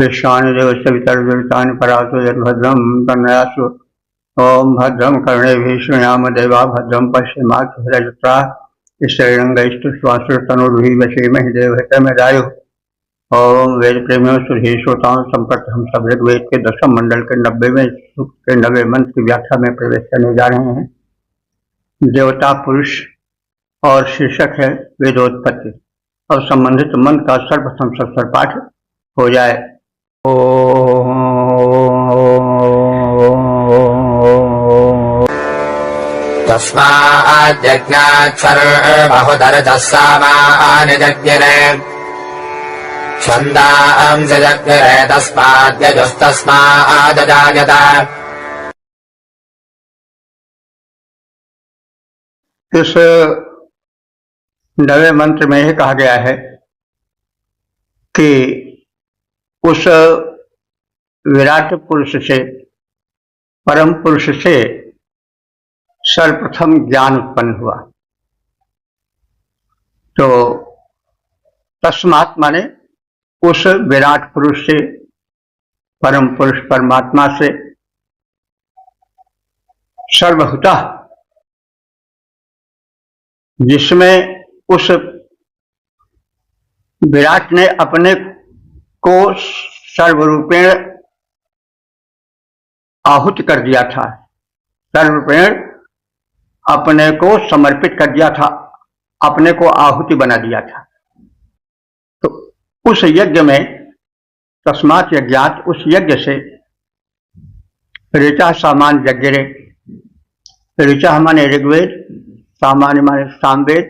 कृष्णानुदेव सवितर्जुतानि परासु यद्भद्रं तन्नयासु। ओम भद्रं कर्णेभिः शृणुयाम देवा भद्रं पश्येमाक्षभिर्यजत्राः स्त्रीरङ्गैस्तुष्वासुरतनुर्भिः वशेमहि देवहितमेदायुः। ओम वेद प्रेमियों सुधी श्रोताओं संप्रथम सब ऋग्वेद के 10वें मंडल के 90वें सूक्त के 90वें मंत्र की व्याख्या में प्रवेश करने जा रहे हैं। देवता पुरुष और शीर्षक है वेदोत्पत्ति। और संबंधित मंत्र का सर्वप्रथम सत्सर पाठ हो जाए। तस्माज्जज्ञाक्षरबहुधरतः सामानि जज्ञिरे छन्दांसि जज्ञिरे तस्माद्यजुस्तस्मादजायत। इस 9वें मंत्र में यह कहा गया है कि उस विराट पुरुष से, परम पुरुष से सर्वप्रथम ज्ञान उत्पन्न हुआ। तो तस्मात् माने उस विराट पुरुष से, परम पुरुष परमात्मा से सर्वभूतः, जिसमें उस विराट ने अपने को सर्वरूपेण आहुति कर दिया था, सर्वरूपेण अपने को समर्पित कर दिया था, अपने को आहुति बना दिया था। तो उस यज्ञ में तस्मात् यज्ञात, उस यज्ञ से ऋचा सामान्य यज्ञरे, ऋचा माने ऋग्वेद, सामान्य माने सामवेद,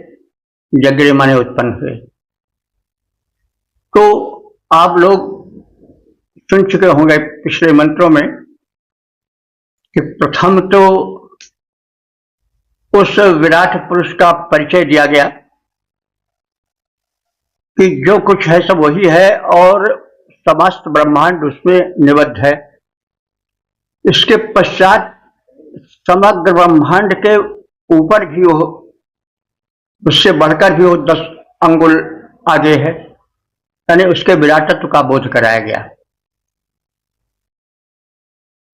यज्ञ माने उत्पन्न हुए। तो आप लोग सुन चुके होंगे पिछले मंत्रों में कि प्रथम तो उस विराट पुरुष का परिचय दिया गया कि जो कुछ है सब वही है और समस्त ब्रह्मांड उसमें निबद्ध है। इसके पश्चात समग्र ब्रह्मांड के ऊपर भी वो, उससे बढ़कर भी वो 10 अंगुल आगे है, यानी उसके विराटत्व का बोध कराया गया।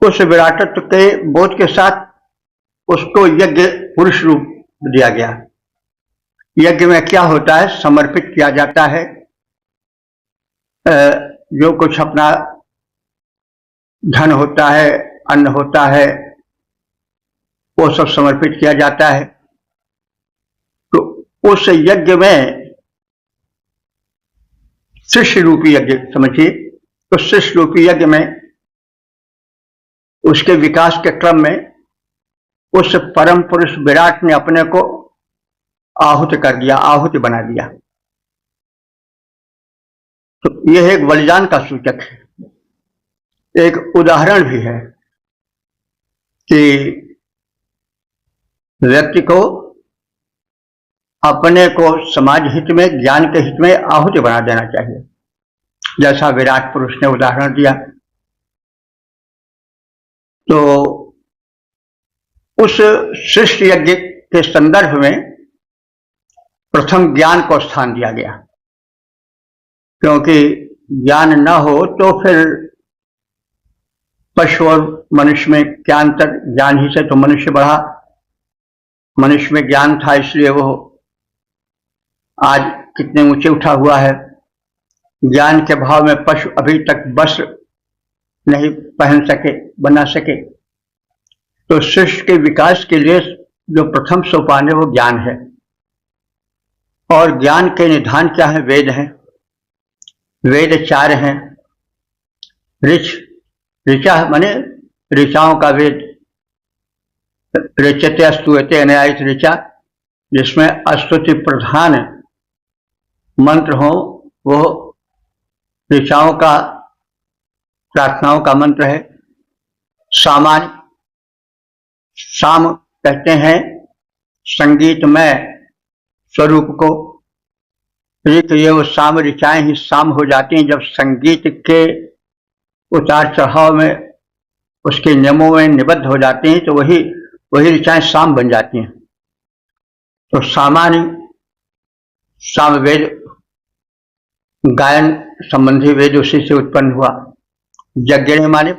उस विराटत्व के बोध के साथ उसको यज्ञ पुरुष रूप दिया गया। यज्ञ में क्या होता है, समर्पित किया जाता है, जो कुछ अपना धन होता है, अन्न होता है, वो सब समर्पित किया जाता है। तो उस यज्ञ में शिष्य रूपी यज्ञ समझिए, तो शिष्य रूपी यज्ञ में उसके विकास के क्रम में उस परम पुरुष विराट ने अपने को आहुति कर दिया, आहुति बना दिया। तो यह एक बलिदान का सूचक है। एक उदाहरण भी है कि व्यक्ति को अपने को समाज हित में, ज्ञान के हित में आहुति बना देना चाहिए, जैसा विराट पुरुष ने उदाहरण दिया। तो उस श्रेष्ठ यज्ञ के संदर्भ में प्रथम ज्ञान को स्थान दिया गया, क्योंकि ज्ञान न हो तो फिर पशु और मनुष्य में क्या अंतर। ज्ञान ही से तो मनुष्य बढ़ा, मनुष्य में ज्ञान था इसलिए वो आज कितने ऊंचे उठा हुआ है। ज्ञान के भाव में पशु अभी तक वस्त्र नहीं पहन सके, बना सके। तो शिष्य के विकास के लिए जो प्रथम सोपान है वो ज्ञान है। और ज्ञान के निधान क्या है? वेद हैं। वेद 4 हैं। ऋचा माने ऋचाओं का वेद, ऋचते स्तुयते न्यायित ऋचा, जिसमें स्तुति प्रधान मंत्र हो, वो ऋचाओं का, प्रार्थनाओं का मंत्र है। सामान्य, साम कहते हैं संगीतमय स्वरूप को। ऋत ये वो साम ऋचाएं ही साम हो जाती हैं जब संगीत के उतार चढ़ाव में, उसके नियमों में निबद्ध हो जाती हैं, तो वही ऋचाएं साम बन जाती हैं। तो सामान्य सामवेद गायन संबंधी वेद उसी से उत्पन्न हुआ। यज्ञ माने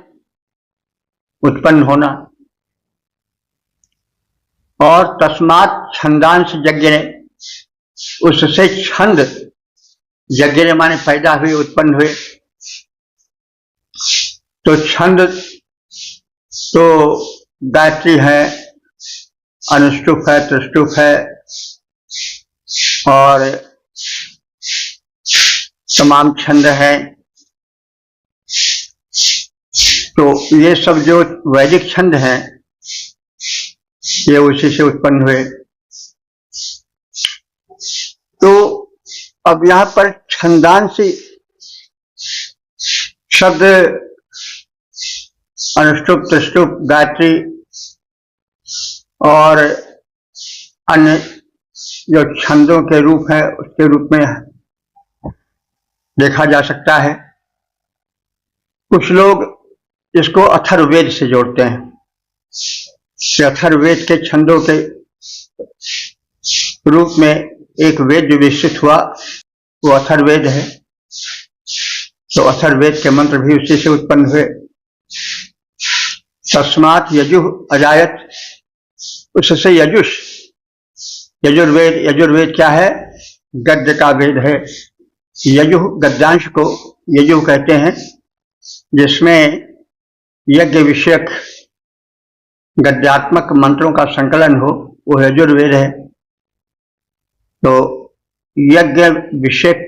उत्पन्न होना, और तस्मात् छंदांश यज्ञ, उससे छंद यज्ञ माने पैदा हुए, उत्पन्न हुए। तो छंद तो गायत्री है, अनुष्टुप है, त्रिष्टुप है, और तमाम छंद है। तो ये सब जो वैदिक छंद हैं ये उसी से उत्पन्न हुए। तो अब यहाँ पर छंदांशी शब्द अनुष्टुप, त्रिष्टुप, गायत्री और अन्य जो छंदों के रूप है उसके रूप में देखा जा सकता है। कुछ लोग इसको अथर्ववेद से जोड़ते हैं कि अथर्ववेद के छंदों के रूप में एक वेद जो विकसित हुआ वो अथर्ववेद है। तो अथर्ववेद के मंत्र भी उसी से उत्पन्न हुए। तस्मात् यजुः अजायत, उससे यजुष, यजुर्वेद, यजुर्वेद क्या है? गद्य का वेद है। यजुः गद्यांश को यजुः कहते हैं, जिसमें यज्ञ विषयक गद्यात्मक मंत्रों का संकलन हो, वो यजुर्वेद है। तो यज्ञ विषयक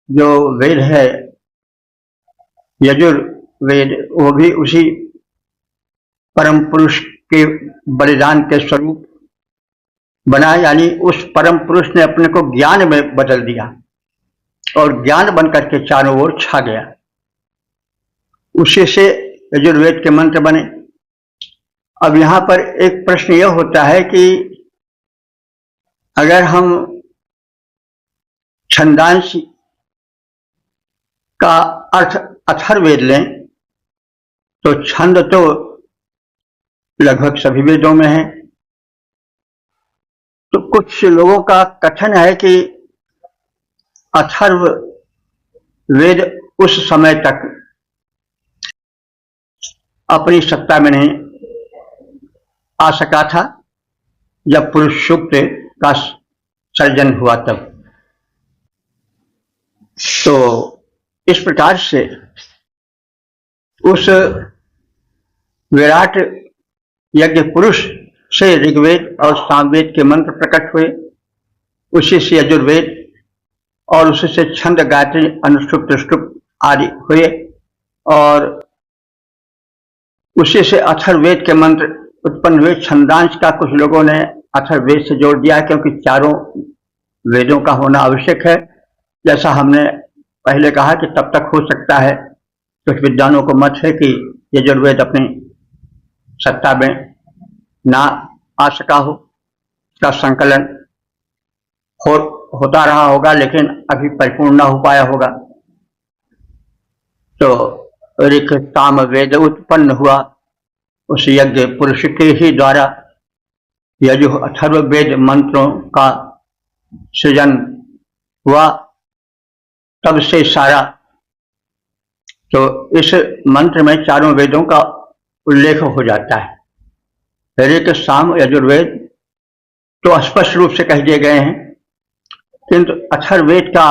जो वेद है यजुर्वेद, वो भी उसी परम पुरुष के बलिदान के स्वरूप बना, यानी उस परम पुरुष ने अपने को ज्ञान में बदल दिया और ज्ञान बनकर के चारों ओर छा गया। उसी से यजुर्वेद के मंत्र बने। अब यहाँ पर एक प्रश्न यह होता है कि अगर हम छंदांश का अर्थ अथर्ववेद लें तो छंद तो लगभग सभी वेदों में है। तो कुछ लोगों का कथन है कि अथर्ववेद उस समय तक अपनी सत्ता में नहीं आ सका था जब पुरुष सूक्त का सर्जन हुआ तब। तो इस प्रकार से उस विराट यज्ञ पुरुष से ऋग्वेद और सामवेद के मंत्र प्रकट हुए, उसी से यजुर्वेद और उसी से छंद, गायत्री, अनुष्टुप, त्रिष्टुप आदि हुए, और उसी से अथर्ववेद के मंत्र उत्पन्न हुए। छंदांश का कुछ लोगों ने अथर्ववेद से जोड़ दिया है, क्योंकि चारों वेदों का होना आवश्यक है। जैसा हमने पहले कहा कि तब तक हो सकता है, कुछ विद्वानों को मत है कि यजुर्वेद अपनी सत्ता में ना आ सका हो, उसका संकलन होता रहा होगा लेकिन अभी परिपूर्ण ना हो पाया होगा। तो ऋक् साम वेद उत्पन्न हुआ उस यज्ञ पुरुष के ही द्वारा। यजुः अथर्ववेद मंत्रों का सृजन हुआ, तब से सारा। तो इस मंत्र में चारों वेदों का उल्लेख हो जाता है। ऋक् साम यजुर्वेद तो स्पष्ट रूप से कह दिए गए हैं, किंतु अथर्ववेद का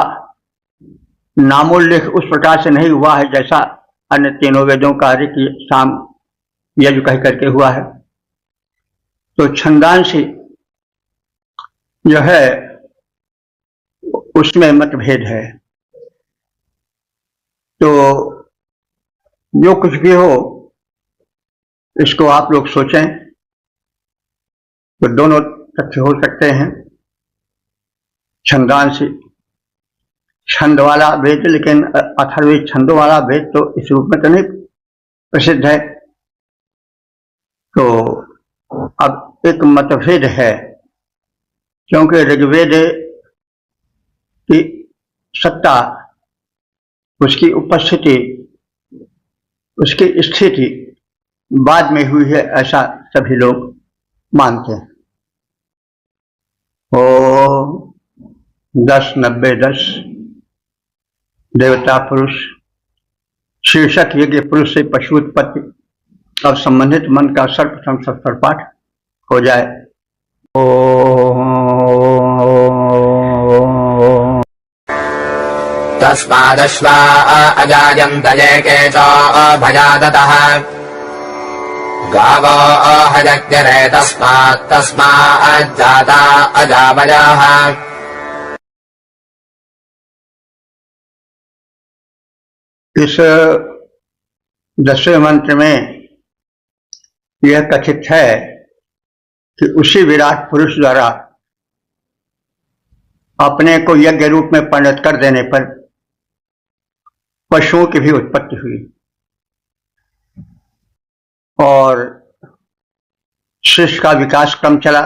नामोल्लेख उस प्रकार से नहीं हुआ है जैसा अन्य तीनों वेदों का ऋक्, साम, यजु कह करके हुआ है। तो छंदांश जो है उसमें मतभेद है। तो जो कुछ भी हो इसको आप लोग सोचें, तो दोनों तथ्य हो सकते हैं। छंदांश छंद वाला वेद, लेकिन अथर्ववेद छंदों वाला वेद तो इस रूप में तो नहीं प्रसिद्ध है। तो अब एक मतभेद है, क्योंकि ऋग्वेद की सत्ता, उसकी उपस्थिति, उसकी स्थिति बाद में हुई है, ऐसा सभी लोग मानते हैं। ओ 10-90-10 देवता पुरुष शीर्षक यज्ञ पुरुष से पशु उत्पत्ति। अब संबंधित मंत्र का सर्वप्रथम सत्तर पाठ हो जाए। तस्मादश्वा अजायन्त ये केशो भजादतः गावो हजग्यरे तस्माज्जाता अजावयाः। इस 10वें मंत्र में यह कथित है कि उसी विराट पुरुष द्वारा अपने को यज्ञ रूप में परिणत कर देने पर पशुओं की भी उत्पत्ति हुई और सृष्टि का विकास क्रम चला।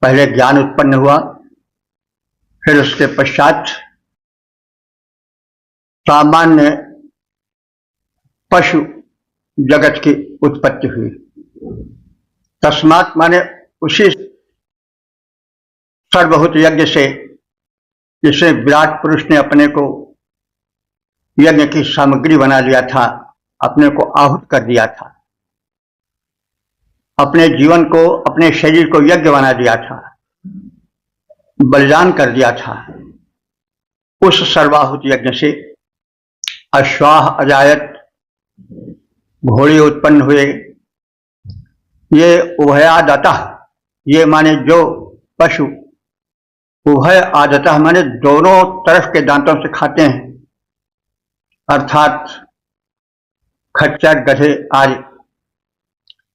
पहले ज्ञान उत्पन्न हुआ, फिर उसके पश्चात सामान्य पशु जगत की उत्पत्ति हुई। तस्मात् माने उसी सर्वभूत यज्ञ से, जिसमें विराट पुरुष ने अपने को यज्ञ की सामग्री बना लिया था, अपने को आहुत कर दिया था, अपने जीवन को, अपने शरीर को यज्ञ बना दिया था, बलिदान कर दिया था। उस सर्वाहुत यज्ञ से अश्वाह अजायत, घोड़े उत्पन्न हुए। ये उभयादतः, ये माने जो पशु उभय आदतः माने दोनों तरफ के दांतों से खाते हैं, अर्थात खच्चर गधे आदि,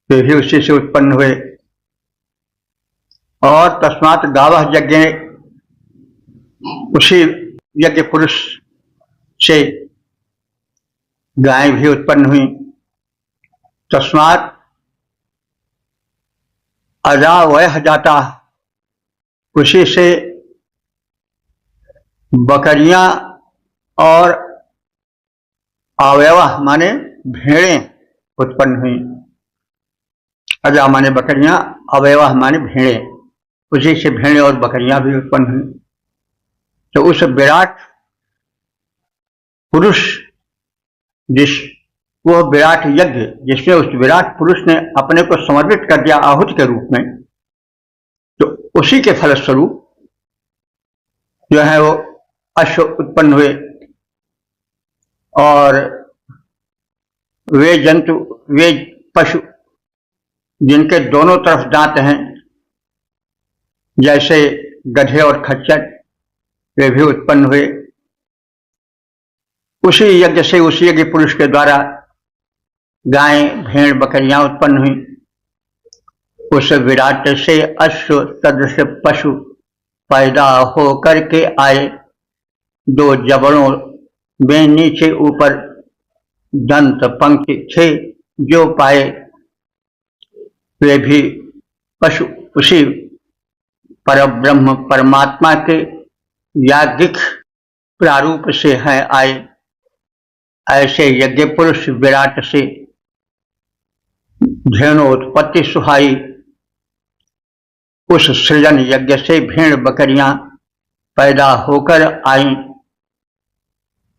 वे भी उसी से उत्पन्न हुए। और तस्मात् गावः यज्ञ, उसी यज्ञ पुरुष से गाय भी उत्पन्न हुई। तस्मात् अजावयः जाता, उसी से बकरियां और अवयवा माने भेड़ें उत्पन्न हुई। अजा माने बकरियां, अवयवा माने भेड़ें, उसी से भेड़ें और बकरियां भी उत्पन्न हुई। तो उस विराट पुरुष, वो विराट यज्ञ जिसमें उस विराट पुरुष ने अपने को समर्पित कर दिया आहुति के रूप में, तो उसी के फलस्वरूप जो है वो अश्व उत्पन्न हुए। और वे जंतु, वे पशु जिनके दोनों तरफ दांत हैं, जैसे गधे और खच्चर, वे भी उत्पन्न हुए। उसी यज्ञ से, उसी यज्ञ पुरुष के द्वारा गाय, भेड़, बकरियां उत्पन्न हुई। उस विराट से अश्व सदृश पशु पैदा हो करके आए। दो जबड़ों में नीचे ऊपर दंत पंक्ति थे जो पाए, वे भी पशु उसी परब्रह्म परमात्मा के याज्ञिक प्रारूप से हैं आए। ऐसे यज्ञ पुरुष विराट से धेनोत्पत्ति सुहाई। उस सृजन यज्ञ से भेड़ बकरियां पैदा होकर आई।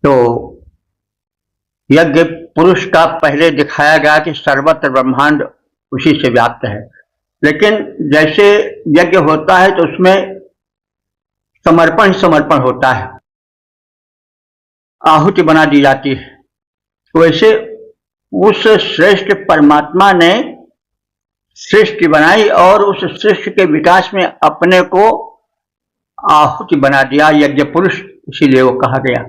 तो यज्ञ पुरुष का पहले दिखाया गया कि सर्वत्र ब्रह्मांड उसी से व्याप्त है, लेकिन जैसे यज्ञ होता है तो उसमें समर्पण ही समर्पण होता है, आहुति बना दी जाती है। वैसे उस श्रेष्ठ परमात्मा ने सृष्टि बनाई और उस सृष्टि के विकास में अपने को आहुति बना दिया यज्ञ पुरुष, इसीलिए वो कहा गया।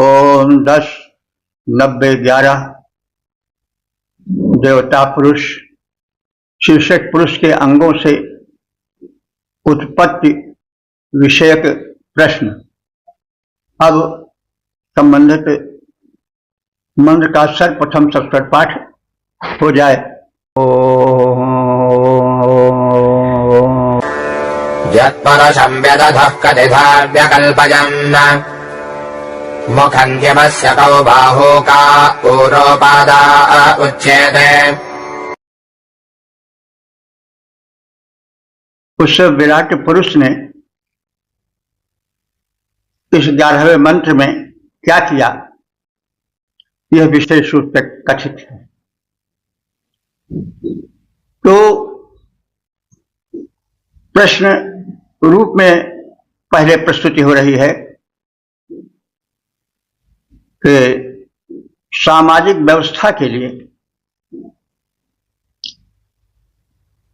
ओम 10, 90, 11 देवता पुरुष शीर्षक पुरुष के अंगों से उत्पत्ति विषयक प्रश्न। अब संबंधित मंत्र का सर्वप्रथम संस्कृत पाठ हो जाए। यत्परशं व्यदधः कथिधा व्यकल्पयन् मुखं यमस्य कौ बाहो का पूर्वपादा उच्यते। उस विराट पुरुष ने इस 11वें मंत्र में क्या किया, यह विशेष रूप से कथित है। तो प्रश्न रूप में पहले प्रस्तुति हो रही है कि सामाजिक व्यवस्था के लिए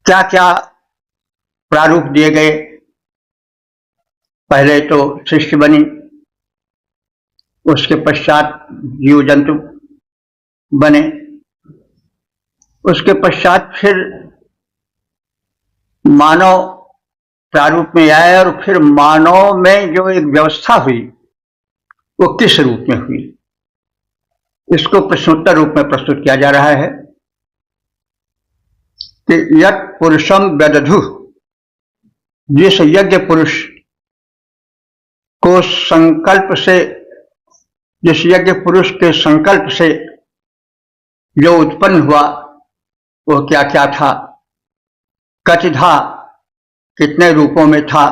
क्या क्या प्रारूप दिए गए। पहले तो सृष्टि बनी, उसके पश्चात जीव जंतु बने, उसके पश्चात फिर मानव प्रारूप में आए और फिर मानव में जो एक व्यवस्था हुई वो किस रूप में हुई, इसको प्रश्नोत्तर रूप में प्रस्तुत किया जा रहा है कि यत् पुरुषम व्यदधु, जिस यज्ञ पुरुष को संकल्प से, जिस यज्ञ पुरुष के संकल्प से जो उत्पन्न हुआ वो क्या क्या था, कतिधा कितने रूपों में था,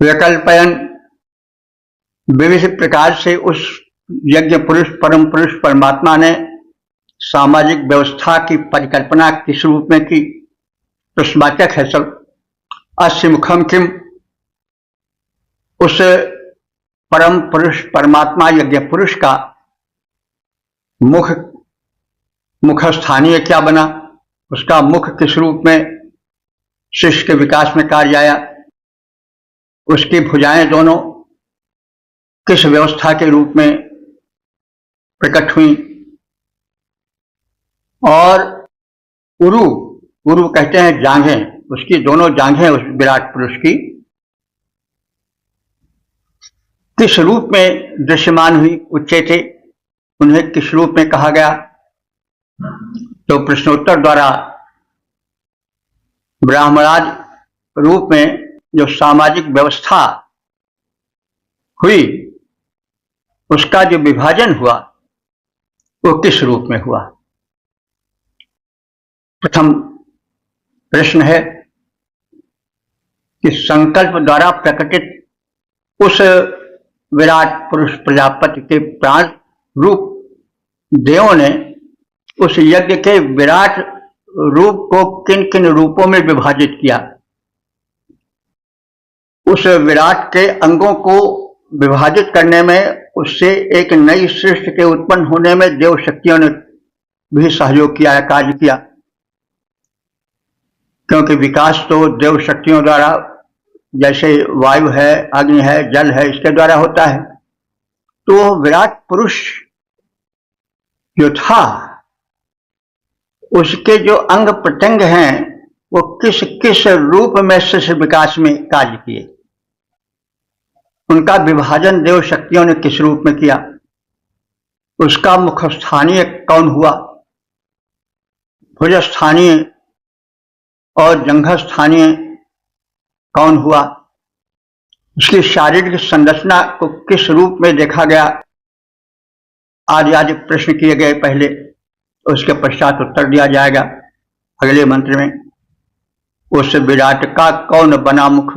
विकल्पयन विविध प्रकार से उस यज्ञ पुरुष परम पुरुष परमात्मा ने सामाजिक व्यवस्था की परिकल्पना किस रूप में की, प्रश्नवाचक है सब। अस्य मुखम किम, उस परम पुरुष परमात्मा यज्ञ पुरुष का मुख स्थानीय क्या बना, उसका मुख किस रूप में शिष्य के विकास में कार्य आया, उसकी भुजाएं दोनों किस व्यवस्था के रूप में प्रकट हुई, और उरु, उरु कहते हैं जांघें, उसकी दोनों जांघें उस विराट पुरुष की किस रूप में दृश्यमान हुई, उच्चे थे, उन्हें किस रूप में कहा गया। तो प्रश्नोत्तर द्वारा ब्राह्मणादि रूप में जो सामाजिक व्यवस्था हुई उसका जो विभाजन हुआ वो किस रूप में हुआ। प्रथम प्रश्न है कि संकल्प द्वारा प्रकटित उस विराट पुरुष प्रजापति के प्राण रूप देवों ने उस यज्ञ के विराट रूप को किन किन रूपों में विभाजित किया। उस विराट के अंगों को विभाजित करने में, उससे एक नई सृष्टि के उत्पन्न होने में देव शक्तियों ने भी सहयोग किया, कार्य किया, क्योंकि विकास तो देव शक्तियों द्वारा, जैसे वायु है, अग्नि है, जल है, इसके द्वारा होता है। तो विराट पुरुष जो था उसके जो अंग प्रत्यंग हैं वो किस किस रूप में शिष्य विकास में कार्य किए, उनका विभाजन देव शक्तियों ने किस रूप में किया, उसका मुख स्थानीय कौन हुआ, भुज स्थानीय और जंघ स्थानीय कौन हुआ, उसकी शारीरिक संरचना को किस रूप में देखा गया, आदि आदि प्रश्न किए गए पहले, उसके पश्चात उत्तर दिया जाएगा अगले मंत्र में। उस विराट का कौन बना मुख,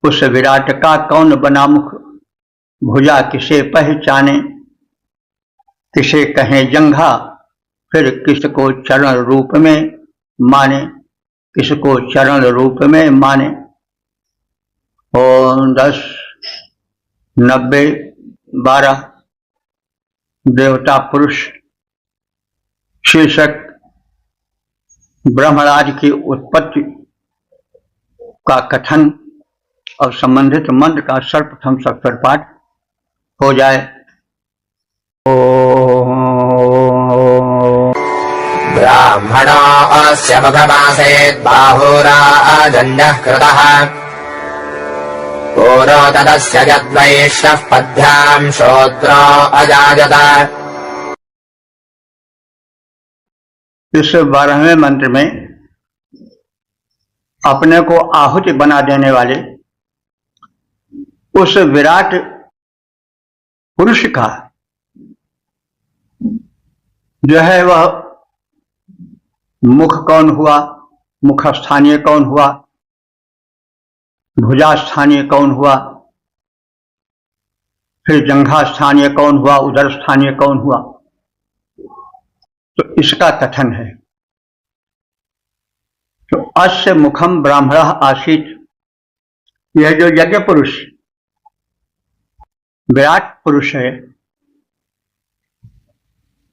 उस विराट का कौन बना मुख, भुजा किसे पहचाने, किसे कहें जंघा, फिर किसको चरण रूप में माने, किसको चरण रूप में माने। ओम 10 90 12 देवता पुरुष शीर्षक ब्रह्मराज की उत्पत्ति का कथन और संबंधित मंत्र का सर्वप्रथम सत्वर पाठ हो जाए। ब्राह्मणोऽस्य मुखमासेत् बाहुराजन्यः कृतः पुरो तदस्य यद्वैष्णः पद्भ्याम् श्रोत्रो अजायत। इस 12वें मंत्र में अपने को आहुति बना देने वाले उस विराट पुरुष का जो है वह मुख कौन हुआ, मुख स्थानीय कौन हुआ, भुजा स्थानीय कौन हुआ, फिर जंघा स्थानीय कौन हुआ, उदर स्थानीय कौन हुआ, तो इसका कथन है। तो अस्य मुखम ब्राह्मणः आसीत्, यह जो यज्ञ पुरुष विराट पुरुष है,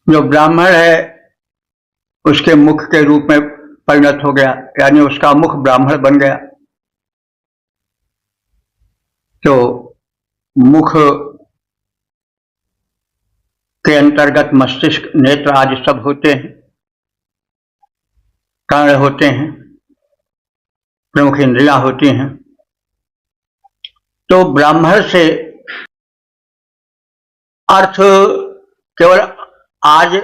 जो ब्राह्मण है, उसके मुख के रूप में परिणत हो गया, यानी उसका मुख ब्राह्मण बन गया। तो मुख के अंतर्गत मस्तिष्क, नेत्र आदि सब होते हैं, कर्ण होते हैं, प्रमुख इंद्रियां होती हैं। तो ब्राह्मण से अर्थ केवल आज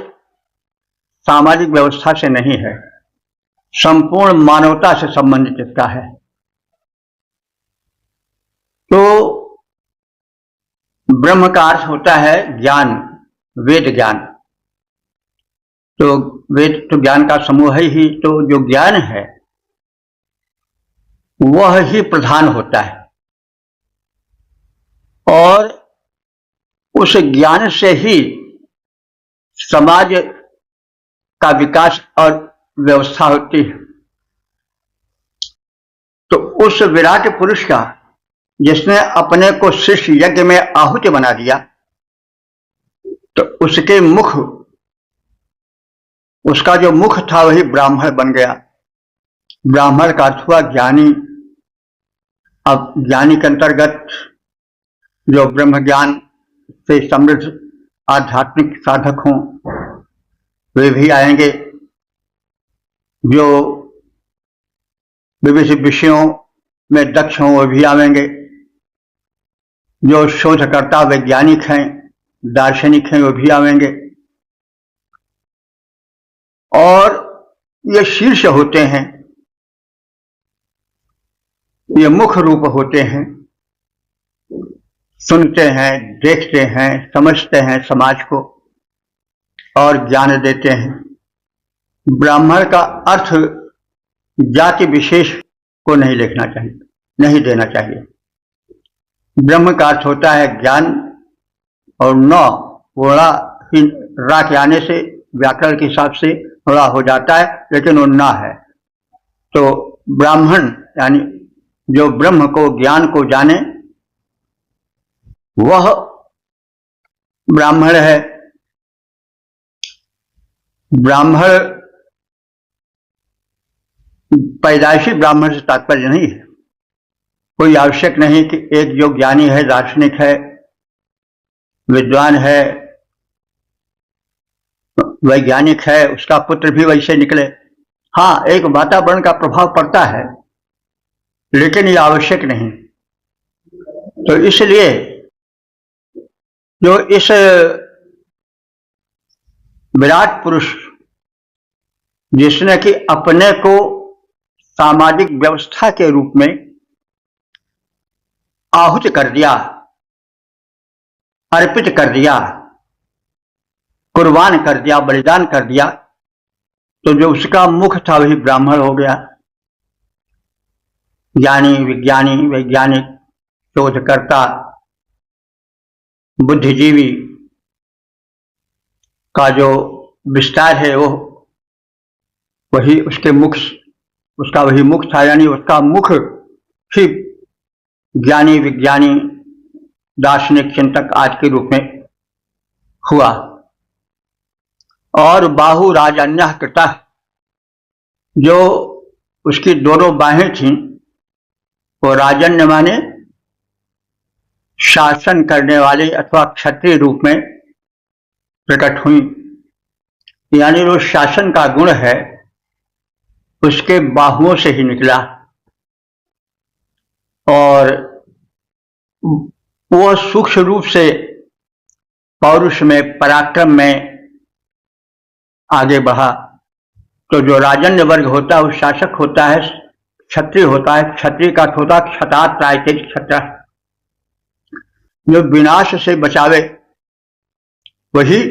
सामाजिक व्यवस्था से नहीं है, संपूर्ण मानवता से संबंधित इसका है। तो ब्रह्म का अर्थ होता है ज्ञान, वेद ज्ञान। तो वेद तो ज्ञान का समूह ही, तो जो ज्ञान है वह ही प्रधान होता है, और उस ज्ञान से ही समाज का विकास और व्यवस्था होती है। तो उस विराट पुरुष का, जिसने अपने को शिष्य यज्ञ में आहुति बना दिया, तो उसके मुख, उसका जो मुख था वही ब्राह्मण बन गया। ब्राह्मण का अर्थ हुआ ज्ञानी। अब ज्ञानी के अंतर्गत जो ब्रह्म ज्ञान से समृद्ध आध्यात्मिक साधक हों वे भी आएंगे, जो विविध विषयों में दक्ष हों वे भी आवेंगे, जो शोधकर्ता वैज्ञानिक हैं, दार्शनिक हैं, वे भी आवेंगे। और ये शीर्ष होते हैं, ये मुख रूप होते हैं, सुनते हैं, देखते हैं, समझते हैं समाज को और ज्ञान देते हैं। ब्राह्मण का अर्थ जाति विशेष को नहीं लिखना चाहिए, नहीं देना चाहिए। ब्रह्म का अर्थ होता है ज्ञान, और नौ वोड़ा ही रा के आने से व्याकरण के हिसाब से थोड़ा हो जाता है, लेकिन वो ना है। तो ब्राह्मण यानी जो ब्रह्म को, ज्ञान को जाने, वह ब्राह्मण है। ब्राह्मण पैदाइशी ब्राह्मण से तात्पर्य नहीं है। कोई आवश्यक नहीं कि एक जो ज्ञानी है, दार्शनिक है, विद्वान है, वैज्ञानिक है, उसका पुत्र भी वैसे निकले। हाँ, एक वातावरण का प्रभाव पड़ता है, लेकिन ये आवश्यक नहीं। तो इसलिए जो इस विराट पुरुष, जिसने कि अपने को सामाजिक व्यवस्था के रूप में आहुति कर दिया, अर्पित कर दिया, कुर्बान कर दिया, बलिदान कर दिया, तो जो उसका मुख था वही ब्राह्मण हो गया। ज्ञानी, विज्ञानी, वैज्ञानिक, शोधकर्ता, बुद्धिजीवी का जो विस्तार है वो वही उसके मुख, उसका वही मुख था, यानी उसका मुख ही ज्ञानी, विज्ञानी, दार्शनिक, चिंतक आज के रूप में हुआ। और बाहु राजन्यः कृतः, जो उसकी दोनों बाहें थीं, वो राजन्य माने शासन करने वाले अथवा क्षत्रिय रूप में प्रकट हुई, यानी जो शासन का गुण है उसके बाहुओं से ही निकला। और वो सूक्ष्म रूप से पौरुष में, पराक्रम में आगे बढ़ा। तो जो राजन्य वर्ग होता है वो शासक होता है, क्षत्रिय होता है। क्षत्रिय का होता है क्षतात् त्रायते क्षत्र, जो विनाश से बचावे वही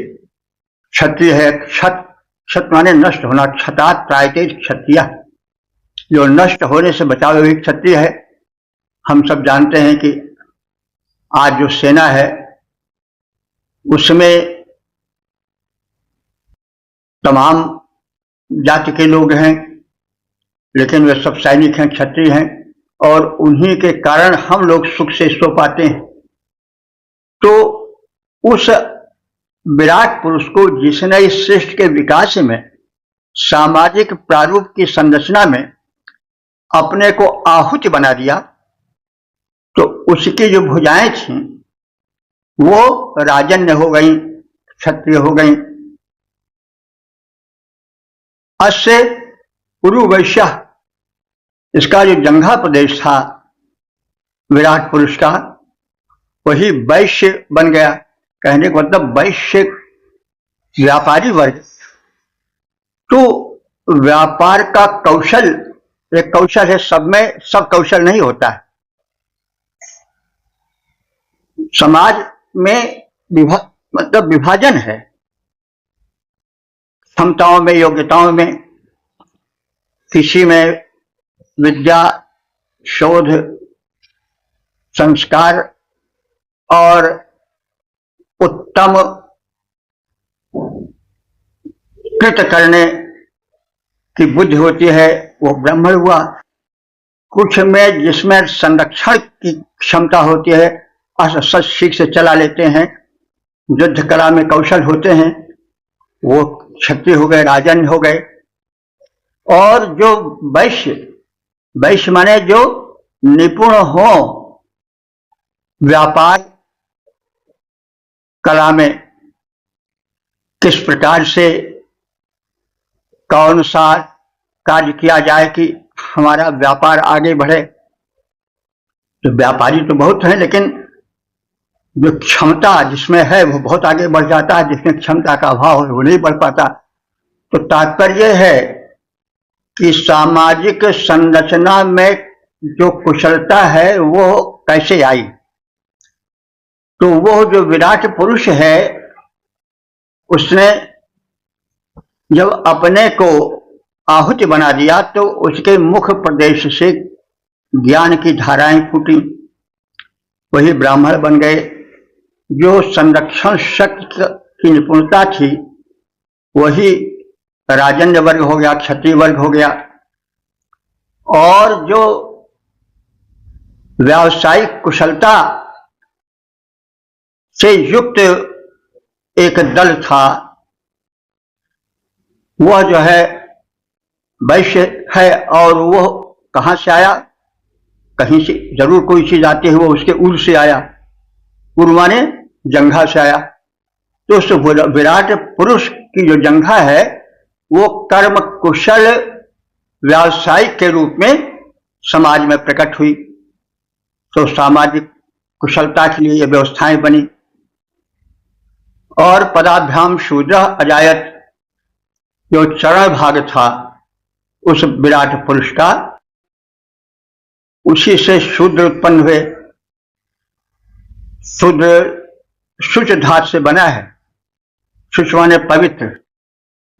क्षत्रिय है। क्षत माने नष्ट होना, क्षतात् त्रायते क्षत्रिय, जो नष्ट होने से बचावे वही क्षत्रिय है। हम सब जानते हैं कि आज जो सेना है उसमें तमाम जाति के लोग हैं, लेकिन वे सब सैनिक हैं, क्षत्रिय हैं, और उन्हीं के कारण हम लोग सुख से सो पाते हैं। तो उस विराट पुरुष को जिसने इस सृष्टि के विकास में, सामाजिक प्रारूप की संरचना में अपने को आहुति बना दिया, तो उसकी जो भुजाएं थी वो राजन्य हो गई, क्षत्रिय हो गई। अस्य उरु वैश्य, इसका जो जंघा प्रदेश था विराट पुरुष का, वही वैश्य बन गया। कहने का मतलब वैश्य व्यापारी वर्ग। तो व्यापार का कौशल एक कौशल है, सब में सब कौशल नहीं होता है। समाज में मतलब विभाजन है, क्षमताओं में, योग्यताओं में। किसी में विद्या, शोध, संस्कार और उत्तम कृत करने की बुद्धि होती है, वो ब्राह्मण हुआ। कुछ में जिसमें संरक्षण की क्षमता होती है, असत सीख से चला लेते हैं, युद्ध कला में कौशल होते हैं, वो क्षत्रिय हो गए, राजन हो गए। और जो वैश्य, वैश्य माने जो निपुण हो व्यापार कला में, किस प्रकार से कौन सा कार्य किया जाए कि हमारा व्यापार आगे बढ़े। तो व्यापारी तो बहुत हैं, लेकिन जो क्षमता जिसमें है वो बहुत आगे बढ़ जाता है, जिसमें क्षमता का अभाव है वो नहीं बढ़ पाता। तो तात्पर्य है कि सामाजिक संरचना में जो कुशलता है वो कैसे आई। तो वो जो विराट पुरुष है, उसने जब अपने को आहुति बना दिया तो उसके मुख प्रदेश से ज्ञान की धाराएं फूटी, वही ब्राह्मण बन गए। जो संरक्षण शक्ति की निपुणता थी वही राजन्य वर्ग हो गया, क्षत्रिय वर्ग हो गया। और जो व्यावसायिक कुशलता से युक्त एक दल था, वह जो है वैश्य है। और वो कहां से आया? कहीं से जरूर कोई चीज आती है, वो उसके उर से आया। उर माने जंघा से आया। तो उस विराट पुरुष की जो जंघा है वो कर्म कुशल व्यावसायिक के रूप में समाज में प्रकट हुई। तो सामाजिक कुशलता के लिए ये व्यवस्थाएं बनी। और पदाभ्याम शूद्र अजायत, जो चरण भाग था उस विराट पुरुष का, उसी से शूद्र उत्पन्न हुए। शूद्र शुच धातु से बना है। शुच माने पवित्र,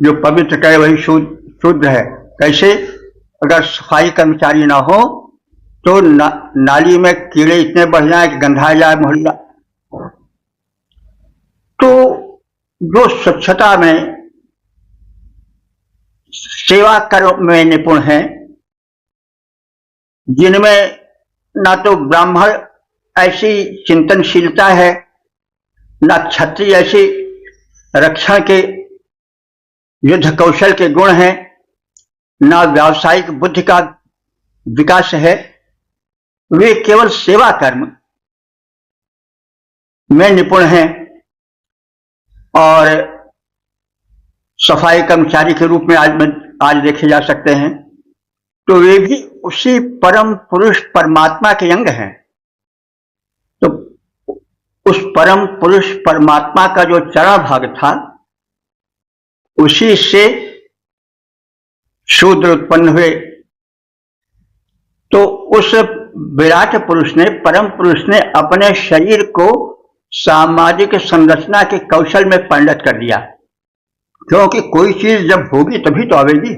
जो पवित्र करे वही शूद्र है। कैसे? अगर सफाई कर्मचारी ना हो तो नाली में कीड़े इतने बढ़ जाए कि गंधा जाए मोहल्ला। तो जो स्वच्छता में, सेवा कर्म में निपुण हैं, जिनमें ना तो ब्राह्मण ऐसी चिंतनशीलता है, ना क्षत्रिय ऐसी रक्षण के युद्ध कौशल के गुण हैं, ना व्यावसायिक बुद्धि का विकास है, वे केवल सेवा कर्म में निपुण हैं और सफाई कर्मचारी के रूप में आज देखे जा सकते हैं। तो वे भी उसी परम पुरुष परमात्मा के अंग हैं। तो उस परम पुरुष परमात्मा का जो चरण भाग था उसी से शूद्र उत्पन्न हुए। तो उस विराट पुरुष ने, परम पुरुष ने अपने शरीर को सामाजिक संरचना के कौशल में परिणत कर दिया। क्योंकि कोई चीज जब होगी तभी तो आवेगी।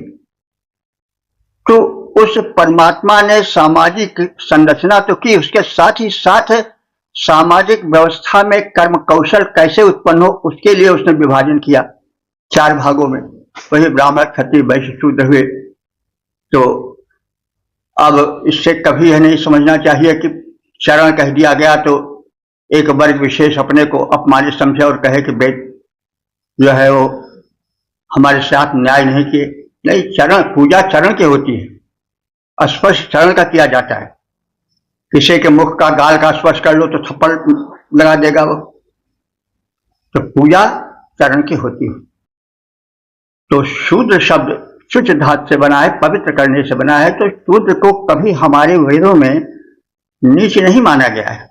तो उस परमात्मा ने सामाजिक संरचना तो की, उसके साथ ही साथ सामाजिक व्यवस्था में कर्म कौशल कैसे उत्पन्न हो उसके लिए उसने विभाजन किया 4 भागों में। वही ब्राह्मण क्षत्रिय वैश्य शूद्र हुए। तो अब इससे कभी यह नहीं समझना चाहिए कि चरण कह दिया गया तो एक वर्ग विशेष अपने को अपमानित समझे और कहे कि वेद जो है वो हमारे साथ न्याय नहीं किए। नहीं, चरण पूजा चरण की होती है, स्पर्श चरण का किया जाता है। किसी के मुख का गाल का स्पर्श कर लो तो थप्पड़ लगा देगा वो। तो पूजा चरण की होती है। तो शूद्र शब्द शुच धातु से बना है, पवित्र करने से बना है। तो शूद्र को कभी हमारे वेदों में नीच नहीं माना गया है।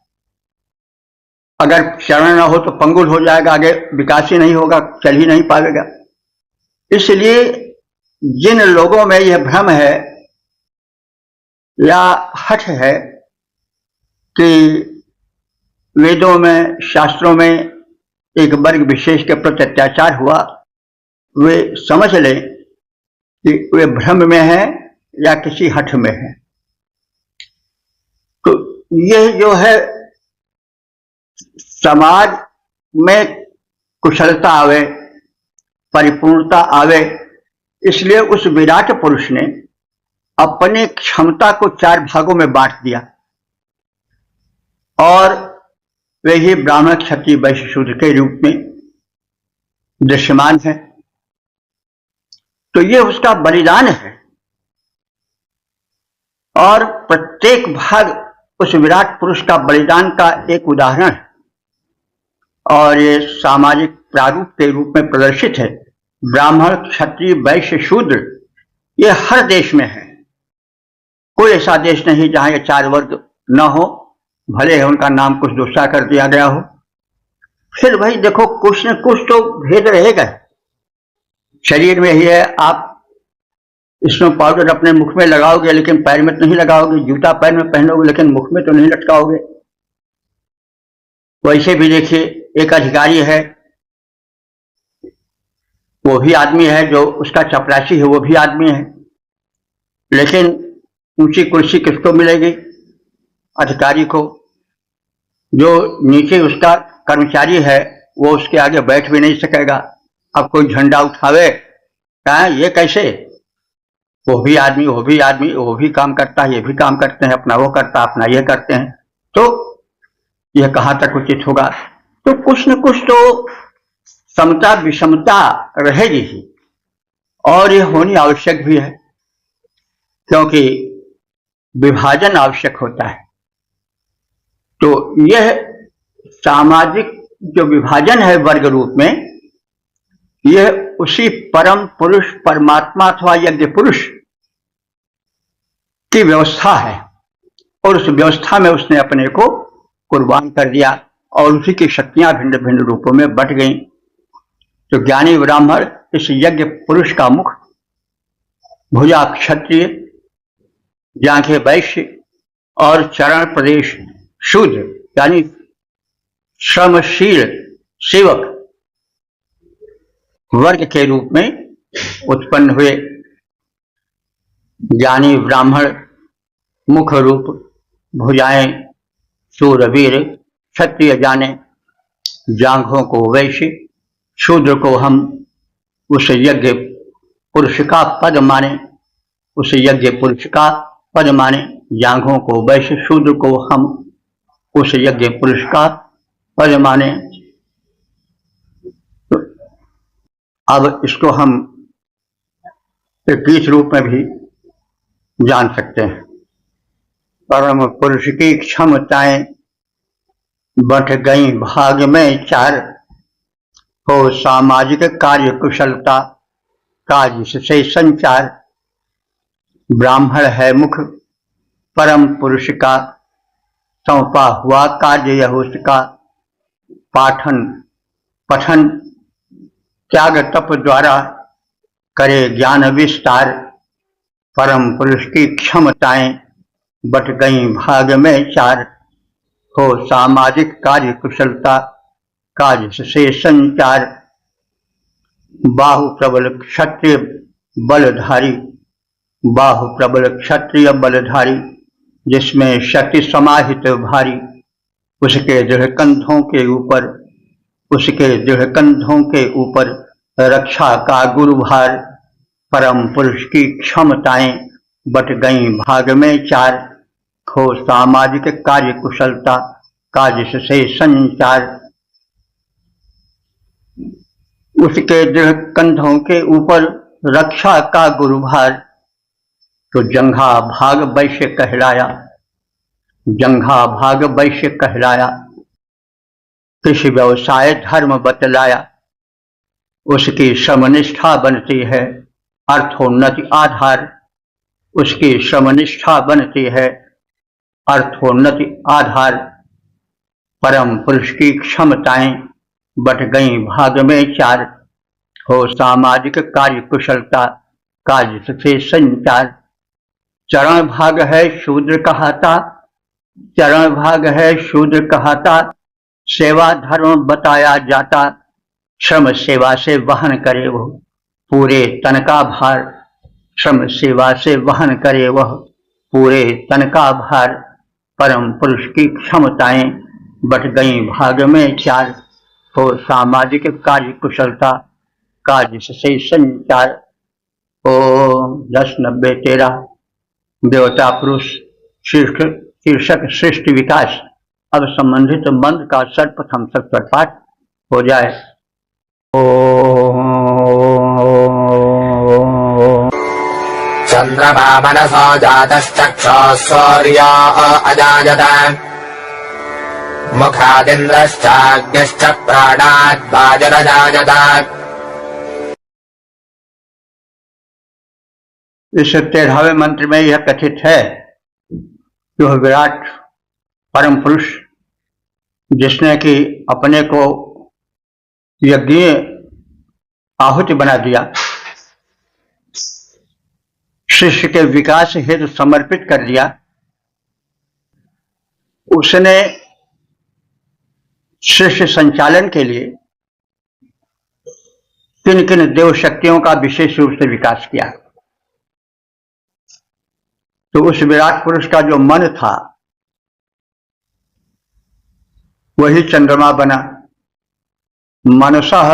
अगर चरण न हो तो पंगुल हो जाएगा, आगे विकास ही नहीं होगा, चल ही नहीं पाएगा। इसलिए जिन लोगों में यह भ्रम है या हठ है कि वेदों में शास्त्रों में एक वर्ग विशेष के प्रति अत्याचार हुआ, वे समझ लें कि वे भ्रम में है या किसी हठ में है। तो यह जो है समाज में कुशलता आवे, परिपूर्णता आवे, इसलिए उस विराट पुरुष ने अपनी क्षमता को 4 भागों में बांट दिया और वे ही ब्राह्मण क्षत्रिय वैश्य शूद्र के रूप में दृश्यमान है। तो ये उसका बलिदान है और प्रत्येक भाग उस विराट पुरुष का बलिदान का एक उदाहरण है और ये सामाजिक प्रारूप के रूप में प्रदर्शित है। ब्राह्मण क्षत्रिय वैश्य शूद्र ये हर देश में है। कोई ऐसा देश नहीं जहां ये 4 वर्ग न हो, भले है उनका नाम कुछ दूसरा कर दिया गया हो। फिर भाई देखो, कुछ न कुछ तो भेद रहेगा। शरीर में ही है, आप स्नो पाउडर अपने मुख में लगाओगे लेकिन पैर में तो नहीं लगाओगे, जूता पैर में पहनोगे लेकिन मुख में तो नहीं लटकाओगे। वैसे भी देखिए, एक अधिकारी है, वो भी आदमी है, जो उसका चपरासी है वो भी आदमी है, लेकिन ऊंची कुर्सी किसको मिलेगी? अधिकारी को। जो नीचे उसका कर्मचारी है वो उसके आगे बैठ भी नहीं सकेगा। अब कोई झंडा उठावे, कहा ये कैसे? वो भी आदमी, वो भी आदमी, वो भी काम करता है, ये भी काम करते हैं, अपना वो करता, अपना ये करते हैं, तो यह कहाँ तक उचित होगा? तो कुछ न कुछ तो समता विषमता रहेगी ही, और यह होनी आवश्यक भी है, क्योंकि विभाजन आवश्यक होता है। तो यह सामाजिक जो विभाजन है वर्ग रूप में, यह उसी परम पुरुष परमात्मा अथवा यज्ञ पुरुष की व्यवस्था है और उस व्यवस्था में उसने अपने को कुर्बान कर दिया और उसी की शक्तियां भिन्न भिन्न रूपों में बट गईं। तो ज्ञानी ब्राह्मण इस यज्ञ पुरुष का मुख, भुजा क्षत्रिय, जांघें वैश्य और चरण प्रदेश शूद्र यानी श्रमशील सेवक वर्ग के रूप में उत्पन्न हुए। ज्ञानी ब्राह्मण मुख रूप, भुजाएं सूरवीर, क्षत्रिय जाने, जांघों को वैश्य, शूद्र को हम उस यज्ञ पुरुष का पद माने, उस यज्ञ पुरुष का पद माने, जांघों को वैश्य, शूद्र को हम उस यज्ञ पुरुष का पद माने। तो अब इसको हम गीत रूप में भी जान सकते हैं। परम पुरुष की क्षमताएं बट गई भाग में 4, हो सामाजिक कार्य कुशलता काज से संचार। ब्राह्मण है मुख परम पुरुष का, सौंपा हुआ कार्य यह उसका। पाठन पठन त्याग तप द्वारा करे ज्ञान विस्तार। परम पुरुष की क्षमताएं बट गई भाग में 4, हो सामाजिक कार्य कुशलता काज से संचार। बाहु प्रबल क्षत्रिय बलधारी, बाहु प्रबल क्षत्रिय बलधारी, जिसमें शक्ति समाहित भारी। उसके दृढ़ कंधों के ऊपर रक्षा का गुरुभार। परम पुरुष की क्षमताएं बट गईं भाग में चार। खो सामाजिक कार्य कुशलता का जिससे संचार। उसके दृढ़ कंधों के ऊपर रक्षा का गुरुभार। तो जंघा भाग वैश्य कहलाया। कृषि व्यवसाय धर्म बतलाया। उसकी श्रमनिष्ठा बनती है अर्थोन्नति आधार। उसकी श्रमनिष्ठा बनती है अर्थोन्नति आधार। परम पुरुष की क्षमताएं बट गई भाग में चार। हो सामाजिक कार्य कुशलता का जिससे संचार। चरण भाग है शूद्र कहाता। सेवा धर्म बताया जाता। श्रम सेवा से वहन करे वह पूरे तन का भार। श्रम सेवा से वहन करे वह पूरे तन का भार। परम पुरुष की क्षमताएं बट गई भाग में चार। हो सामाजिक कार्य कुशलता का जिससे संचार। ओम 10-90-13 देवता पुरुष शीर्षक सृष्टि विकास। अब संबंधित मंत्र का सर्वप्रथम सत्वर पाठ हो जाए। चंद्रमा मनसो जातश्चक्षुः सूर्यो अजायत। मुखादिन्द्रश्चाग्निश्च प्राणात् वायुरजायत। इस 13वें मंत्र में यह कथित है कि वह विराट परम पुरुष जिसने कि अपने को यज्ञीय आहुति बना दिया, शिष्य के विकास हेतु समर्पित कर दिया, उसने शिष्य संचालन के लिए किन किन देव शक्तियों का विशेष रूप से विकास किया। तो उस विराट पुरुष का जो मन था वही चंद्रमा बना। मनसः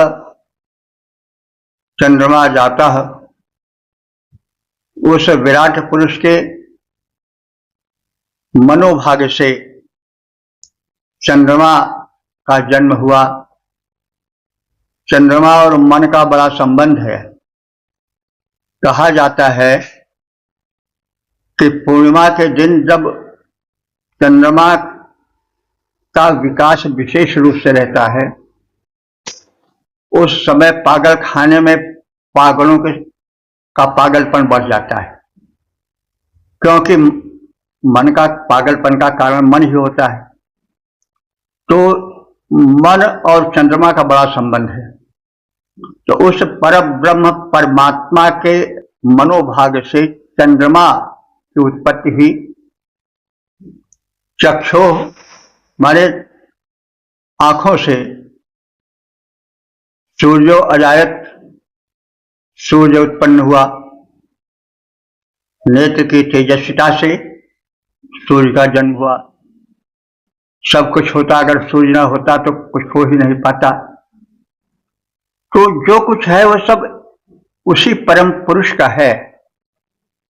चंद्रमा जाता है। उस विराट पुरुष के मनोभाग से चंद्रमा का जन्म हुआ। चंद्रमा और मन का बड़ा संबंध है। कहा जाता है कि पूर्णिमा के दिन जब चंद्रमा का विकास विशेष रूप से रहता है, उस समय पागल खाने में पागलों का पागलपन बढ़ जाता है, क्योंकि मन का पागलपन का कारण मन ही होता है। तो मन और चंद्रमा का बड़ा संबंध है। तो उस परब्रह्म परमात्मा के मनोभाग से चंद्रमा की उत्पत्ति हुई। चक्षु माने आंखों से, सूर्यो अजायत सूर्य उत्पन्न हुआ। नेत्र की तेजस्विता से सूर्य का जन्म हुआ। सब कुछ होता, अगर सूर्य न होता तो कुछ हो ही नहीं पाता। तो जो कुछ है वह सब उसी परम पुरुष का है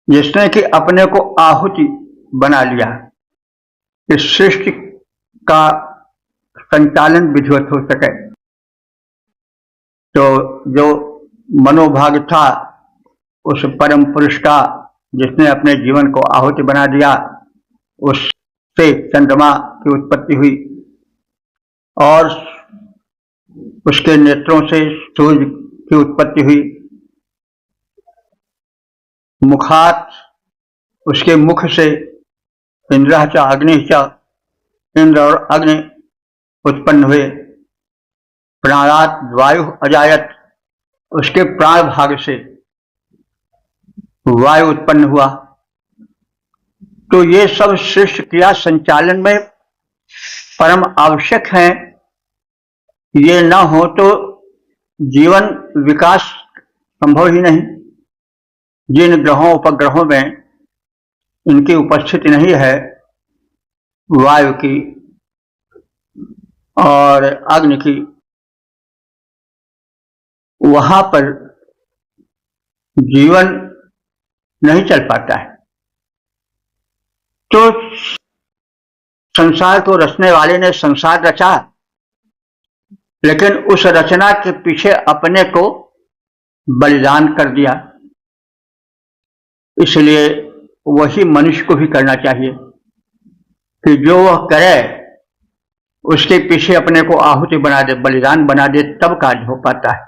जिसने कि अपने को आहुति बना लिया। इस सृष्टि का संचालन विधिवत हो सके। तो जो मनोभाग था उस परम पुरुष का, जिसने अपने जीवन को आहुति बना दिया, उससे चंद्रमा की उत्पत्ति हुई और उसके नेत्रों से सूर्य की उत्पत्ति हुई। मुखात, उसके मुख से इंद्र च अग्नि च, इंद्र और अग्नि उत्पन्न हुए। प्राणात वायु अजायत, उसके प्राण भाग से वायु उत्पन्न हुआ। तो ये सब सृष्टि क्रिया संचालन में परम आवश्यक हैं। ये न हो तो जीवन विकास संभव ही नहीं। जिन ग्रहों उपग्रहों में इनकी उपस्थिति नहीं है, वायु की और अग्नि की, वहां पर जीवन नहीं चल पाता है। तो संसार को रचने वाले ने संसार रचा, लेकिन उस रचना के पीछे अपने को बलिदान कर दिया। इसलिए वही मनुष्य को भी करना चाहिए कि जो वह करे उसके पीछे अपने को आहुति बना दे, बलिदान बना दे, तब कार्य हो पाता है।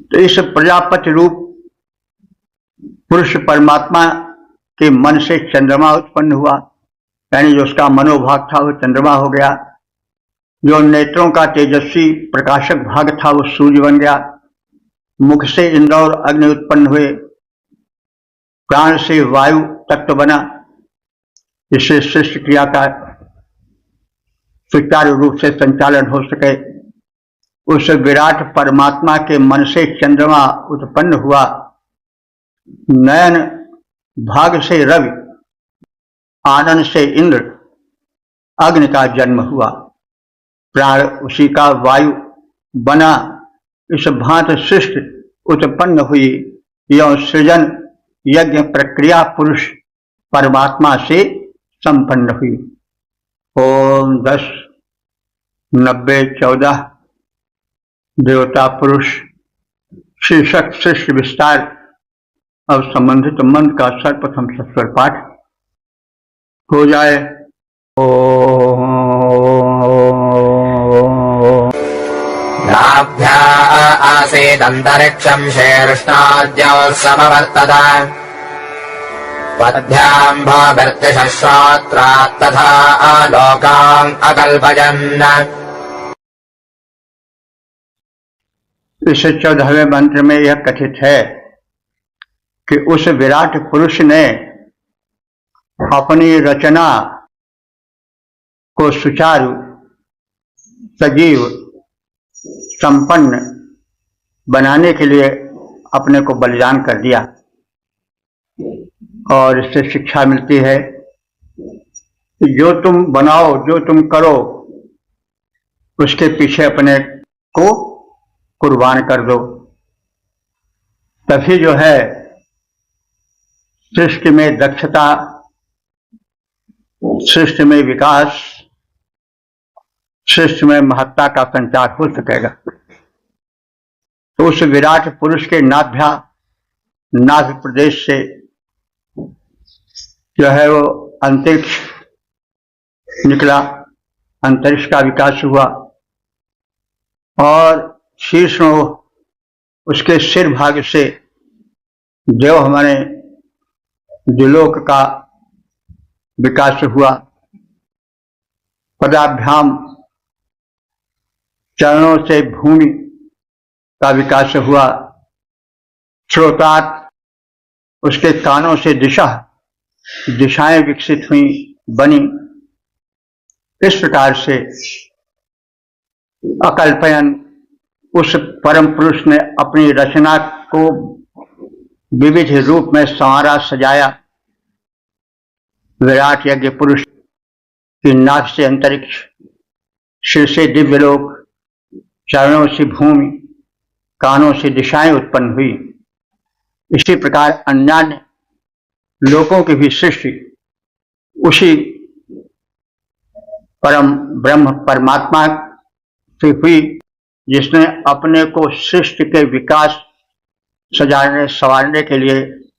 तो इस प्रजापति रूप पुरुष परमात्मा के मन से चंद्रमा उत्पन्न हुआ, यानी जो उसका मनोभाग था वो चंद्रमा हो गया। जो नेत्रों का तेजस्वी प्रकाशक भाग था वो सूर्य बन गया। मुख से इंद्र और अग्नि उत्पन्न हुए। प्राण से वायु तत्व बना, जिससे सृष्टि क्रिया का सुचारू रूप से संचालन हो सके। उस विराट परमात्मा के मन से चंद्रमा उत्पन्न हुआ। नयन भाग से रवि, आनंद से इंद्र, अग्नि का जन्म हुआ। प्राण उसी का वायु बना। इस भांति सृष्टि उत्पन्न हुई। यह सृजन यज्ञ प्रक्रिया पुरुष परमात्मा से संपन्न हुई। ओम 10, 90, 14 देवता पुरुष शीर्षक सृष्टि विस्तार। अब संबंधित मंत्र का सर्वप्रथम सस्वर पाठ हो जाए। नाभ्या आसीदन्तरिक्षम् शीर्ष्णाद्यौ समवर्तत पद्भ्याम् भूभिर्तिश्रोत्रात् तथा लोकान् अकल्पयन्। इस 14वें मंत्र में यह कथित है कि उस विराट पुरुष ने अपनी रचना को सुचारू, सजीव, संपन्न बनाने के लिए अपने को बलिदान कर दिया। और इससे शिक्षा मिलती है कि जो तुम बनाओ, जो तुम करो, उसके पीछे अपने को कुर्बान कर दो। तभी जो है सृष्टि में दक्षता, सृष्टि में विकास, सृष्टि में महत्ता का संचार हो सकेगा। तो उस विराट पुरुष के नाभि प्रदेश से जो है वो अंतरिक्ष निकला, अंतरिक्ष का विकास हुआ। और शीर्ष उसके सिर भाग से देव हमारे द्युलोक का विकास हुआ। पदाभ्याम चरणों से भूमि का विकास हुआ। श्रोतात् उसके कानों से दिशाएं विकसित हुई, बनी। इस प्रकार से अकल्पयन उस परम पुरुष ने अपनी रचना को विविध रूप में संवारा, सजाया। विराट यज्ञ पुरुष की नाक से अंतरिक्ष, सिर से दिव्यलोक, चरणों से भूमि, कानों से दिशाएं उत्पन्न हुई। इसी प्रकार अन्यान्य लोकों की भी सृष्टि उसी परम ब्रह्म परमात्मा से हुई, जिसने अपने को सृष्टि के विकास, सजाने संवारने के लिए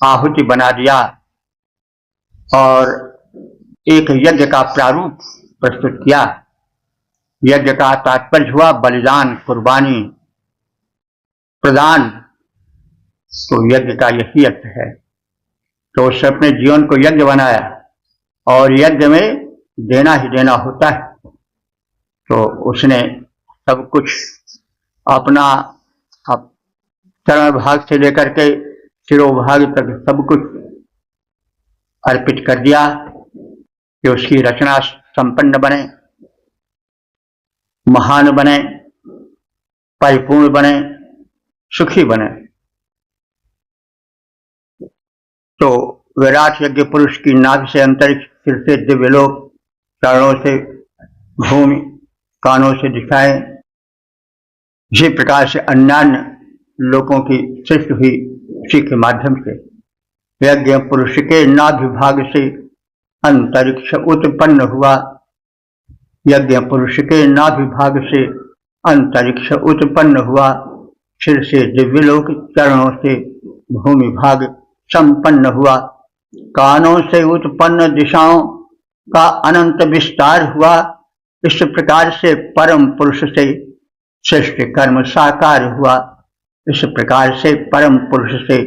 आहुति बना दिया और एक यज्ञ का प्रारूप प्रस्तुत किया। यज्ञ का तात्पर्य हुआ बलिदान, कुर्बानी, प्रदान। तो यज्ञ का यही अर्थ है। तो उसने अपने जीवन को यज्ञ बनाया और यज्ञ में देना ही देना होता है। तो उसने सब कुछ अपना चरण भाग से लेकर के शिरोभाग तक सब कुछ अर्पित कर दिया कि उसकी रचना संपन्न बने, महान बने, परिपूर्ण बने, सुखी बने। तो विराट यज्ञ पुरुष की नाभि से अंतरिक्ष, सिर से दिव्यलोक, चरणों से भूमि, कानों से दिशाएं, इसी प्रकार से अन्यान्य लोगों की सृष्टि हुई। उसी के माध्यम से यज्ञ पुरुष के नाभि भाग से अंतरिक्ष उत्पन्न हुआ। यज्ञ पुरुष के नाभि भाग से अंतरिक्ष उत्पन्न हुआ। सिर से दिव्यलोक, चरणों से भूमि भाग संपन्न हुआ। कानों से उत्पन्न दिशाओं का अनंत विस्तार हुआ। इस प्रकार से परम पुरुष से श्रेष्ठ कर्म साकार हुआ। इस प्रकार से परम पुरुष से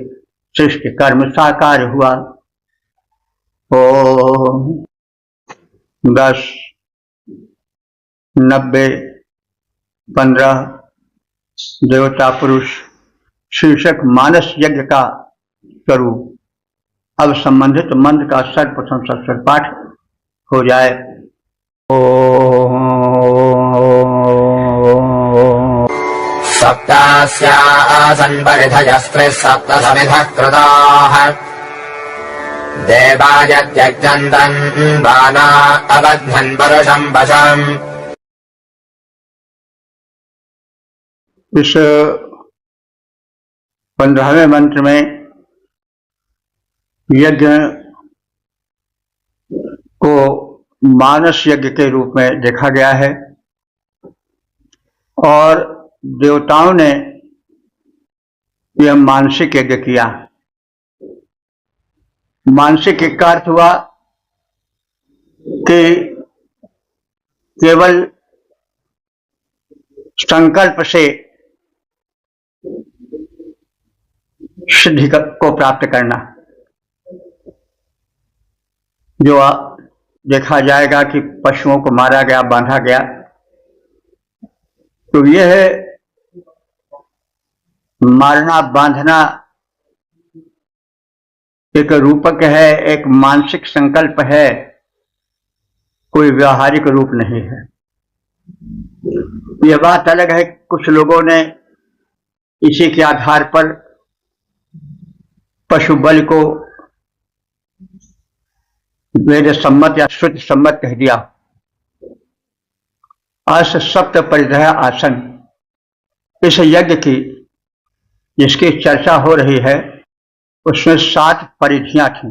श्रेष्ठ कर्म साकार हुआ। ओम 10, 90, 15 देवता पुरुष शीर्षक मानस यज्ञ का स्वरूप। अब संबंधित मंत्र का सर्वप्रथम सत्सर पाठ हो जाए। सप्तास्यासन् परिधयस्त्रिः सप्त समिधः कृताः देवायत्यज्ञन्तन् बाणा अबध्नन् परुषम् वशम्। इस 15वें मंत्र में यज्ञ को मानस यज्ञ के रूप में देखा गया है और देवताओं ने यह मानसिक यज्ञ किया। मानसिक यज्ञ का अर्थ हुआ कि केवल संकल्प से सिद्धि को प्राप्त करना। जो देखा जाएगा कि पशुओं को मारा गया, बांधा गया, तो यह मारना बांधना एक रूपक है, एक मानसिक संकल्प है, कोई व्यावहारिक रूप नहीं है। यह बात अलग है, कुछ लोगों ने इसी के आधार पर पशु बलि को वेद सम्मत या श्रुति सम्मत कह दिया। अस सप्त परिधय आसन, इस यज्ञ की जिसकी चर्चा हो रही है उसमें 7 परिधियां थी।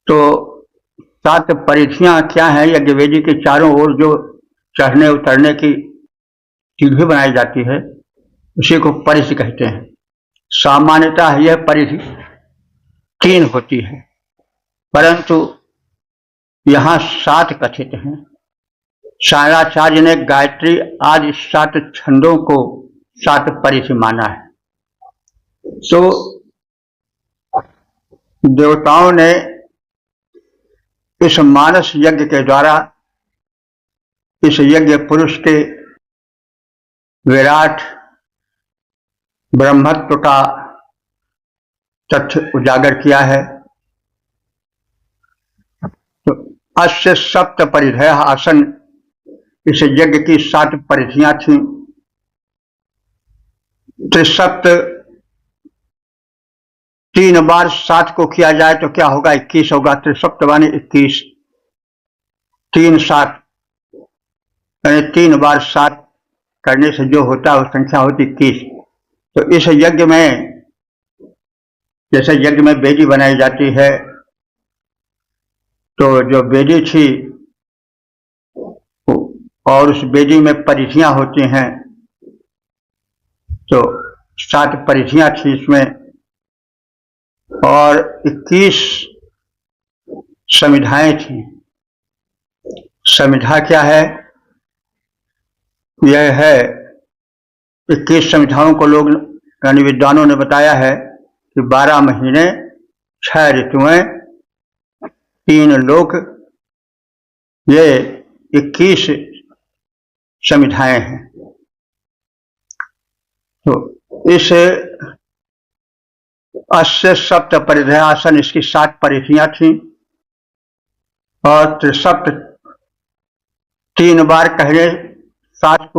तो 7 परिधियां क्या है? यज्ञ वेदी के चारों ओर जो चढ़ने उतरने की सीढ़ी बनाई जाती है उसी को परिधि कहते हैं। सामान्यतः यह परिधि 3 होती है, परंतु यहाँ 7 कथित हैं। शंकराचार्य ने गायत्री आदि 7 छंदों को 7 परिधि माना है। तो देवताओं ने इस मानस यज्ञ के द्वारा इस यज्ञ पुरुष के विराट ब्रह्मत्व का तथ्य उजागर किया है। तो अस्य सप्त परिधय आसन, इस यज्ञ की 7 परिधियां थीं। त्रिसप्त 3 बार 7 को किया जाए तो क्या होगा? 21 होगा। त्रिसप्त माने 21, 3 7 यानी 3 बार 7 करने से जो होता है वो संख्या होती 21। तो इस यज्ञ में, जैसे यज्ञ में वेदी बनाई जाती है, तो जो वेदी थी और उस वेदी में परिधियां होती हैं, तो 7 परिधियां थी इसमें और 21 समिधाएं थी। समिधा क्या है? यह है 21 समिधाओं को लोग यानी विद्वानों ने बताया है कि 12 महीने, 6 ऋतुएं, 3 लोक, ये 21 समिधाएं हैं। तो इस अस्य सप्त परिधय आसन, इसकी 7 परिधियां थीं और त्रिसप्त 3 बार कहने, 7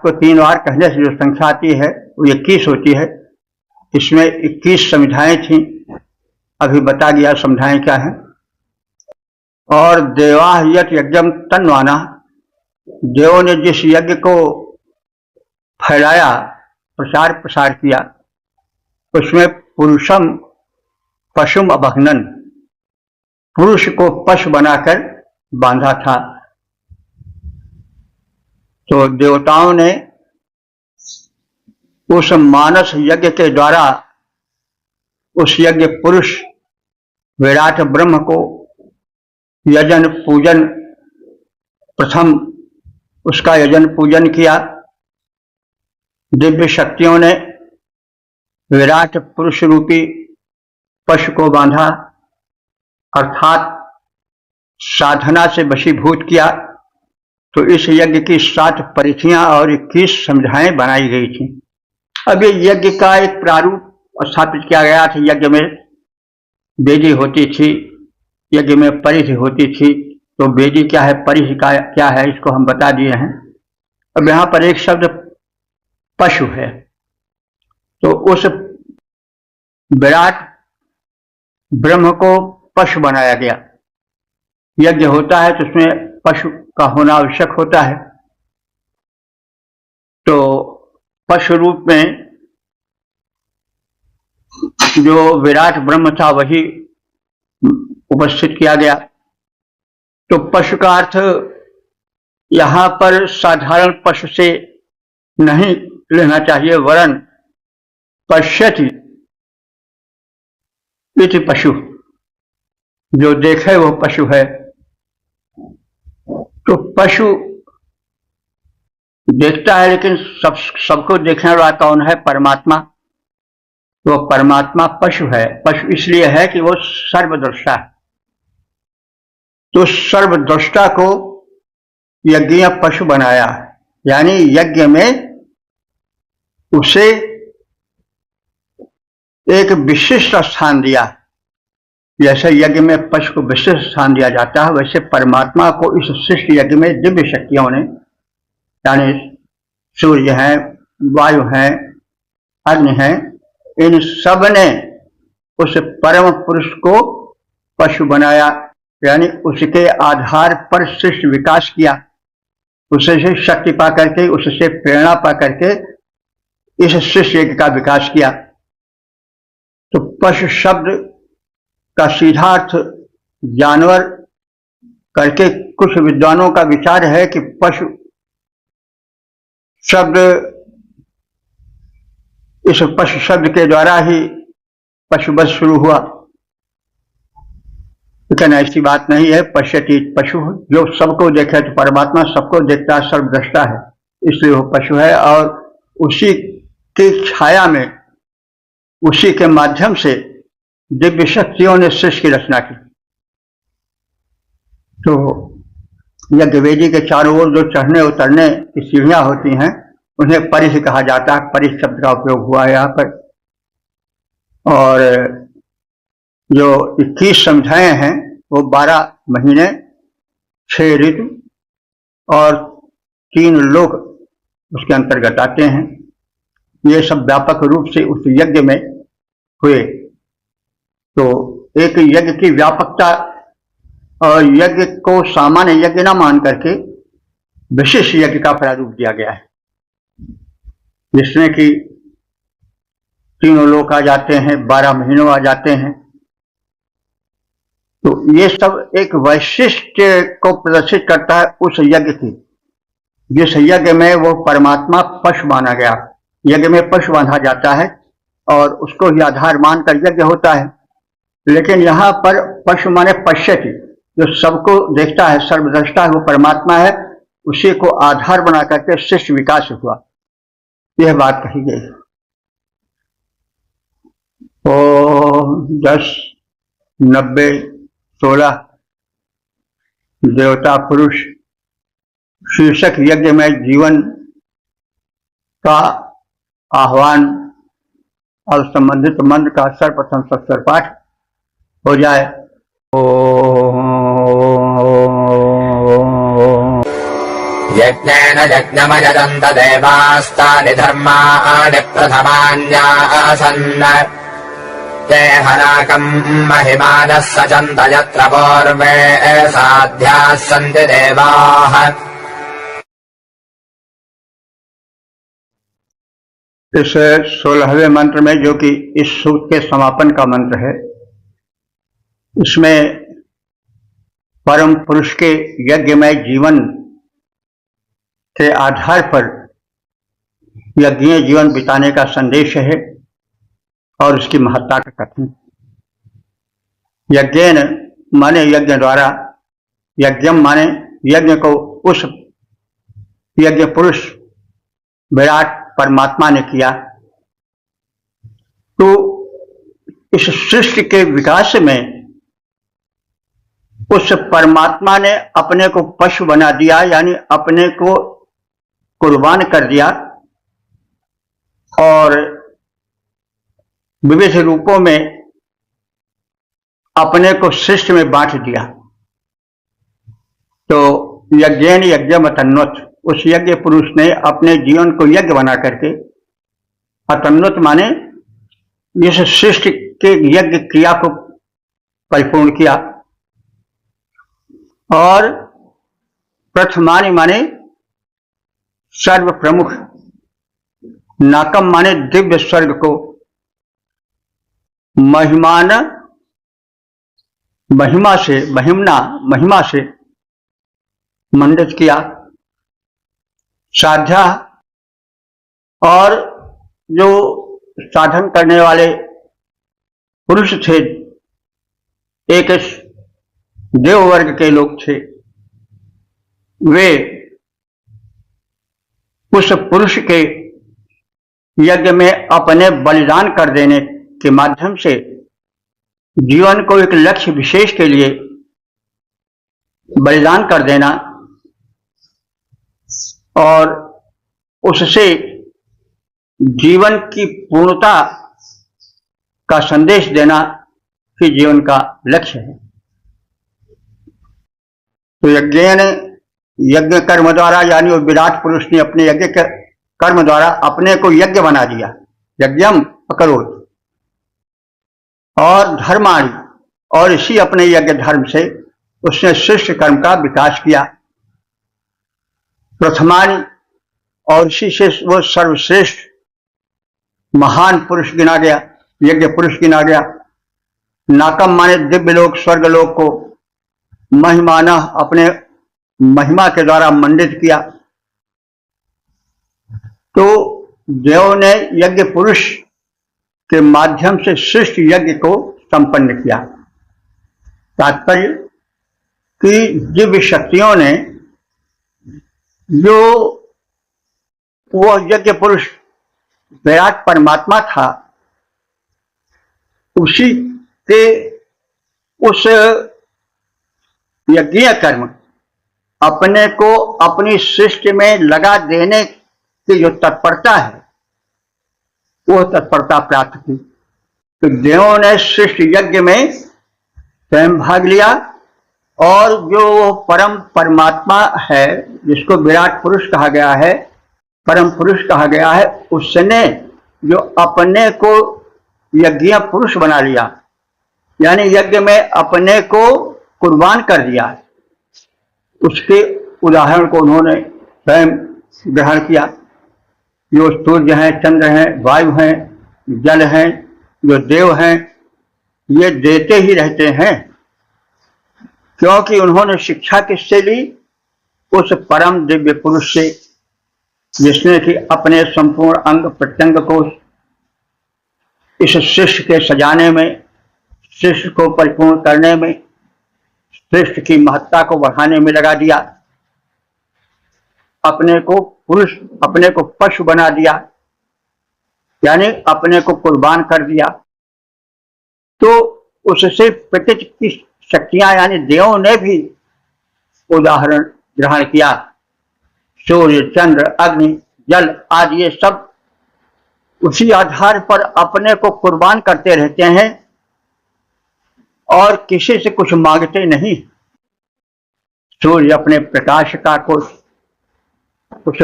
को 3 बार कहने से जो संख्या आती है वो 21 होती है। इसमें 21 समिधाएं थीं अभी बता दिया, समझाएं क्या है। और देवाः यत् यज्ञम तन्वाना, देवों ने जिस यज्ञ को फैलाया, प्रचार प्रसार किया, उसमें पुरुषम पशुम अबघ्नन, पुरुष को पशु बनाकर बांधा था। तो देवताओं ने उस मानस यज्ञ के द्वारा उस यज्ञ पुरुष विराट ब्रह्म को यजन पूजन, प्रथम उसका यजन पूजन किया। दिव्य शक्तियों ने विराट पुरुष रूपी पशु को बांधा, अर्थात साधना से वशीभूत किया। तो इस यज्ञ की 7 परिधियां और 21 संध्याएं बनाई गई थी। अब ये यज्ञ का एक प्रारूप स्थापित किया गया था। यज्ञ में वेदी होती थी, यज्ञ में परिधि होती थी। तो वेदी क्या है, परिधि क्या है, इसको हम बता दिए हैं। अब यहाँ पर एक शब्द पशु है। तो उस विराट ब्रह्म को पशु बनाया गया। यज्ञ होता है तो उसमें पशु का होना आवश्यक होता है। तो पशु रूप में जो विराट ब्रह्म था वही उपस्थित किया गया। तो पशु का अर्थ यहां पर साधारण पशु से नहीं लेना चाहिए, वरन पश्यति इति पशु, जो देखे वो पशु है। तो पशु देखता है, लेकिन सबको देखने वाला कौन है? परमात्मा। तो परमात्मा पशु है। पशु इसलिए है कि वो सर्वद्रष्टा है। तो सर्वद्रष्टा को यज्ञ पशु बनाया, यानी यज्ञ में उसे एक विशिष्ट स्थान दिया। जैसे यज्ञ में पशु को विशिष्ट स्थान दिया जाता है, वैसे परमात्मा को इस सृष्टि यज्ञ में दिव्य शक्तियों ने, यानी सूर्य है, वायु है, अग्नि है, इन सब ने उस परम पुरुष को पशु बनाया, यानी उसके आधार पर सृष्टि विकास किया। उससे शक्ति पा करके, उससे प्रेरणा पा करके इस सृष्टि यज्ञ का विकास किया। तो पशु शब्द का सीधा अर्थ जानवर करके कुछ विद्वानों का विचार है कि पशु शब्द, इस पशु शब्द के द्वारा ही पशुवध शुरू हुआ। लेकिन ऐसी बात नहीं है। पश्यति पशु, जो सबको देखे, तो परमात्मा सबको देखता है, सर्वद्रष्टा है, इसलिए वो पशु है। और उसी की छाया में, उसी के माध्यम से दिव्य शक्तियों ने सृष्टि की रचना की। तो यज्ञ वेदी के चारों ओर जो चढ़ने उतरने की सीढ़ियां होती हैं, उन्हें परिधि कहा जाता है। परिधि शब्द का उपयोग हुआ है यहाँ पर। और जो 21 संध्याएं हैं वो 12 महीने, 6 ऋतु और 3 लोक उसके अंतर्गत आते हैं। ये सब व्यापक रूप से उस यज्ञ में हुए। तो एक यज्ञ की व्यापकता और यज्ञ को सामान्य यज्ञ न मान करके विशेष यज्ञ का प्रारूप दिया गया है, जिसमें कि 3 लोक आ जाते हैं, 12 महीनों आ जाते हैं। तो ये सब एक वैशिष्ट को प्रदर्शित करता है उस यज्ञ की, जिस यज्ञ में वो परमात्मा पशु माना गया। यज्ञ में पशु बांधा जाता है और उसको ही आधार मानकर यज्ञ होता है। लेकिन यहाँ पर पशु माने पश्यति, जो सबको देखता है, सर्वद्रष्टा है, वो परमात्मा है, उसी को आधार बना करके सृष्टि विकास हुआ, यह बात कही गई। ओ 10, 90, 16 देवता पुरुष शीर्षक यज्ञ में जीवन का आह्वान और संबंधित मंत्र का सर्वप्रथम सत्सर पाठ हो जाए। यज्ञेन यज्ञमयजन्त देवास्तानि धर्माणि प्रथमान्यासन् ते हनाकम् महिमानः सचन्त यत्र पूर्वे साध्याः सन्ति देवाः। इस 16वें मंत्र में, जो कि इस सूक्त के समापन का मंत्र है, इसमें परम पुरुष के यज्ञमय जीवन के आधार पर यज्ञीय जीवन बिताने का संदेश है और उसकी महत्ता का कथन। यज्ञेन माने यज्ञ द्वारा, यज्ञम माने यज्ञ को उस यज्ञ पुरुष विराट परमात्मा ने किया। तो इस सृष्टि के विकास में उस परमात्मा ने अपने को पशु बना दिया, यानी अपने को कुर्बान कर दिया और विविध रूपों में अपने को सृष्टि में बांट दिया। तो यज्ञेन यज्ञम अतन्वत, उस यज्ञ पुरुष ने अपने जीवन को यज्ञ बना करके, अतन्वत माने इस सृष्टि के यज्ञ क्रिया को परिपूर्ण किया। और प्रथमानि माने सर्व प्रमुख, नाकम माने दिव्य स्वर्ग को महिमान महिमा से, महिमा से मंडित किया। साध्या, और जो साधन करने वाले पुरुष थे, एक देव वर्ग के लोग थे, वे उस पुरुष के यज्ञ में अपने बलिदान कर देने के माध्यम से जीवन को एक लक्ष्य विशेष के लिए बलिदान कर देना और उससे जीवन की पूर्णता का संदेश देना ही जीवन का लक्ष्य है। तो यज्ञ कर्म द्वारा, यानी वो विराट पुरुष ने अपने यज्ञ कर्म द्वारा अपने को यज्ञ बना दिया, यज्ञम अकरोत्, और धर्माणि, और इसी अपने यज्ञ धर्म से उसने श्रेष्ठ कर्म का विकास किया। प्रथमानि, और इसी से वो सर्वश्रेष्ठ महान पुरुष गिना गया, यज्ञ पुरुष गिना गया। नाकम माने दिव्य लोक, स्वर्ग लोक को महिमाना, अपने महिमा के द्वारा मंडित किया। तो देव ने यज्ञ पुरुष के माध्यम से श्रेष्ठ यज्ञ को संपन्न किया। तात्पर्य कि दिव्य शक्तियों ने, जो वो यज्ञ पुरुष विराट परमात्मा था, उसी के उस यज्ञीय कर्म, अपने को अपनी सृष्टि में लगा देने की जो तत्परता है, वो तत्परता प्राप्त की। तो देवों ने सृष्टि यज्ञ में स्वयं भाग लिया, और जो परम परमात्मा है, जिसको विराट पुरुष कहा गया है, परम पुरुष कहा गया है, उसने जो अपने को यज्ञीय पुरुष बना लिया, यानी यज्ञ में अपने को कुर्बान कर दिया, उसके उदाहरण को उन्होंने स्वयं ग्रहण किया। जो सूर्य हैं, चंद्र हैं, वायु हैं, जल हैं, जो देव हैं, ये देते ही रहते हैं, क्योंकि उन्होंने शिक्षा किससे ली? उस परम दिव्य पुरुष से, जिसने कि अपने संपूर्ण अंग प्रत्यंग को इस सृष्टि के सजाने में, सृष्टि को परिपूर्ण करने में, सृष्टि की महत्ता को बढ़ाने में लगा दिया। अपने को पुरुष, अपने को पशु बना दिया, यानी अपने को कुर्बान कर दिया। तो उससे प्रकृति की शक्तियां, यानी देवों ने भी उदाहरण ग्रहण किया। सूर्य, चंद्र, अग्नि, जल आदि ये सब उसी आधार पर अपने को कुर्बान करते रहते हैं और किसी से कुछ मांगते नहीं। सूर्य अपने प्रकाश का कुछ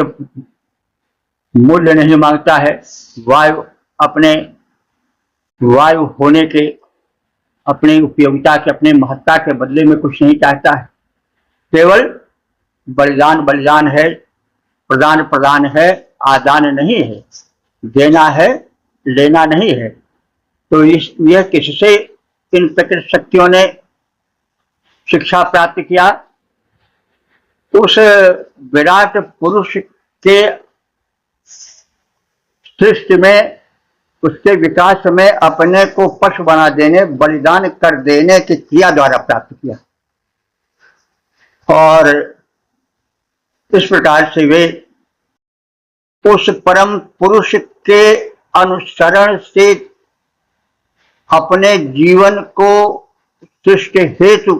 मूल्य नहीं मांगता है, वायु अपने वायु होने के, अपनी उपयोगिता के, अपने महत्ता के बदले में कुछ नहीं चाहता है। केवल बलिदान बलिदान है, प्रदान प्रदान है, आदान नहीं है, देना है, लेना नहीं है। तो यह किससे इन प्रकृति शक्तियों ने शिक्षा प्राप्त किया? उस विराट पुरुष के सृष्टि में, उसके विकास में अपने को पशु बना देने, बलिदान कर देने की क्रिया द्वारा प्राप्त किया। और इस प्रकार से वे उस परम पुरुष के अनुसरण से अपने जीवन को सृष्टि हेतु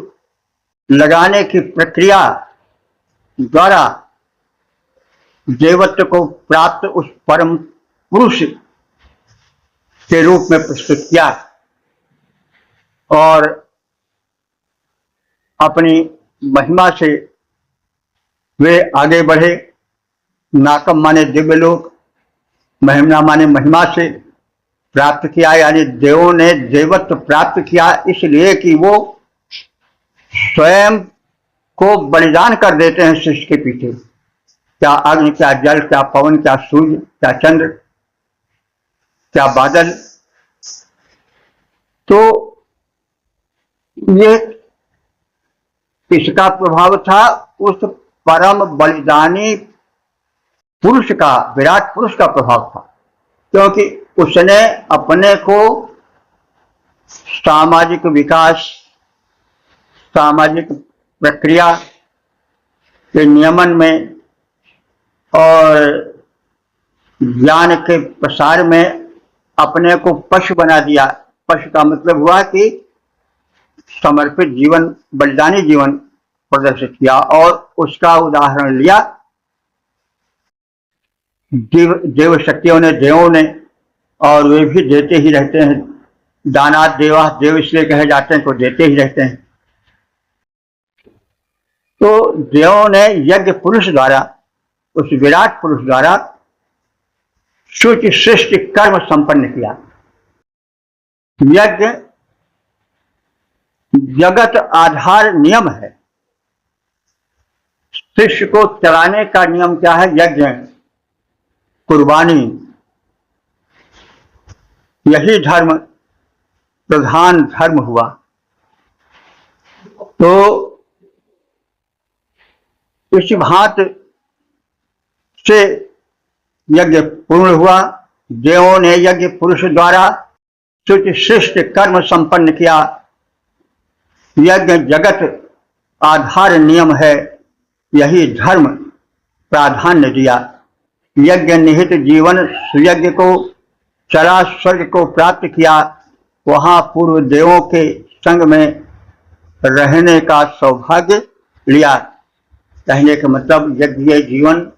लगाने की प्रक्रिया द्वारा देवत्व को प्राप्त उस परम पुरुष के रूप में प्रस्तुत किया और अपनी महिमा से वे आगे बढ़े। नाकम माने दिव्य लोक, महिमा माने महिमा से प्राप्त किया, यानी देवों ने देवत्व प्राप्त किया इसलिए कि वो स्वयं को बलिदान कर देते हैं सृष्टि के पीछे। क्या अग्नि, क्या जल, क्या पवन, क्या सूर्य, क्या चंद्र, क्या बादल। तो ये किसका प्रभाव था? उस परम बलिदानी पुरुष का, विराट पुरुष का प्रभाव था, क्योंकि उसने अपने को सामाजिक विकास, सामाजिक प्रक्रिया के नियमन में और ज्ञान के प्रसार में अपने को पशु बना दिया। पशु का मतलब हुआ कि समर्पित जीवन, बलिदानी जीवन प्रदर्शित किया और उसका उदाहरण लिया देव शक्तियों ने, देवों ने, और वे भी देते ही रहते हैं। दानात देवा, देव इसलिए कहे जाते हैं तो देते ही रहते हैं। तो देवों ने यज्ञ पुरुष द्वारा, उस विराट पुरुष द्वारा शुचि श्रेष्ठ कर्म संपन्न किया। यज्ञ जगत आधार नियम है। शिष्य को चलाने का नियम क्या है? यज्ञ, कुर्बानी, यही धर्म प्रधान धर्म हुआ। तो इस भांति से यज्ञ पूर्ण हुआ। देवों ने यज्ञ पुरुष द्वारा शुचि श्रेष्ठ कर्म संपन्न किया। यज्ञ जगत आधार नियम है, यही धर्म प्राधान्य दिया। यज्ञ निहित जीवन सुयज्ञ को चला स्वर्ग को प्राप्त किया। वहां पूर्व देवों के संग में रहने का सौभाग्य लिया। कहने का मतलब यज्ञ जीवन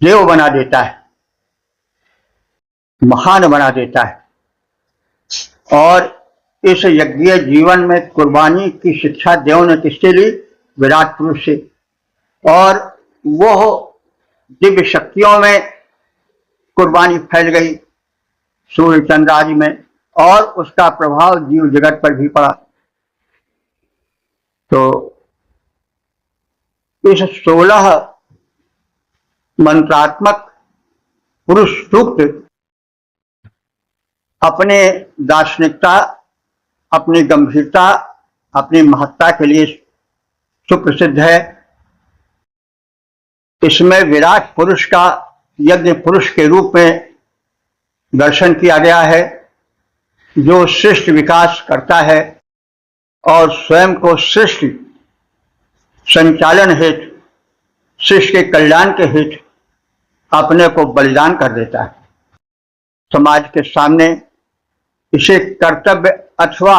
देव बना देता है, महान बना देता है। और इस यज्ञ जीवन में कुर्बानी की शिक्षा देव ने किससे ली? विराट पुरुष से। और वो दिव्य शक्तियों में कुर्बानी फैल गई, सूर्य चंद्र आदि में, और उसका प्रभाव जीव जगत पर भी पड़ा। तो इस 16 मंत्रात्मक पुरुष सूक्त अपने दार्शनिकता, अपनी गंभीरता, अपनी महत्ता के लिए सुप्रसिद्ध है। इसमें विराट पुरुष का यज्ञ पुरुष के रूप में दर्शन किया गया है, जो श्रेष्ठ विकास करता है और स्वयं को श्रेष्ठ संचालन हेतु, शिष्य के कल्याण के हेतु अपने को बलिदान कर देता है। समाज के सामने इसे कर्तव्य अथवा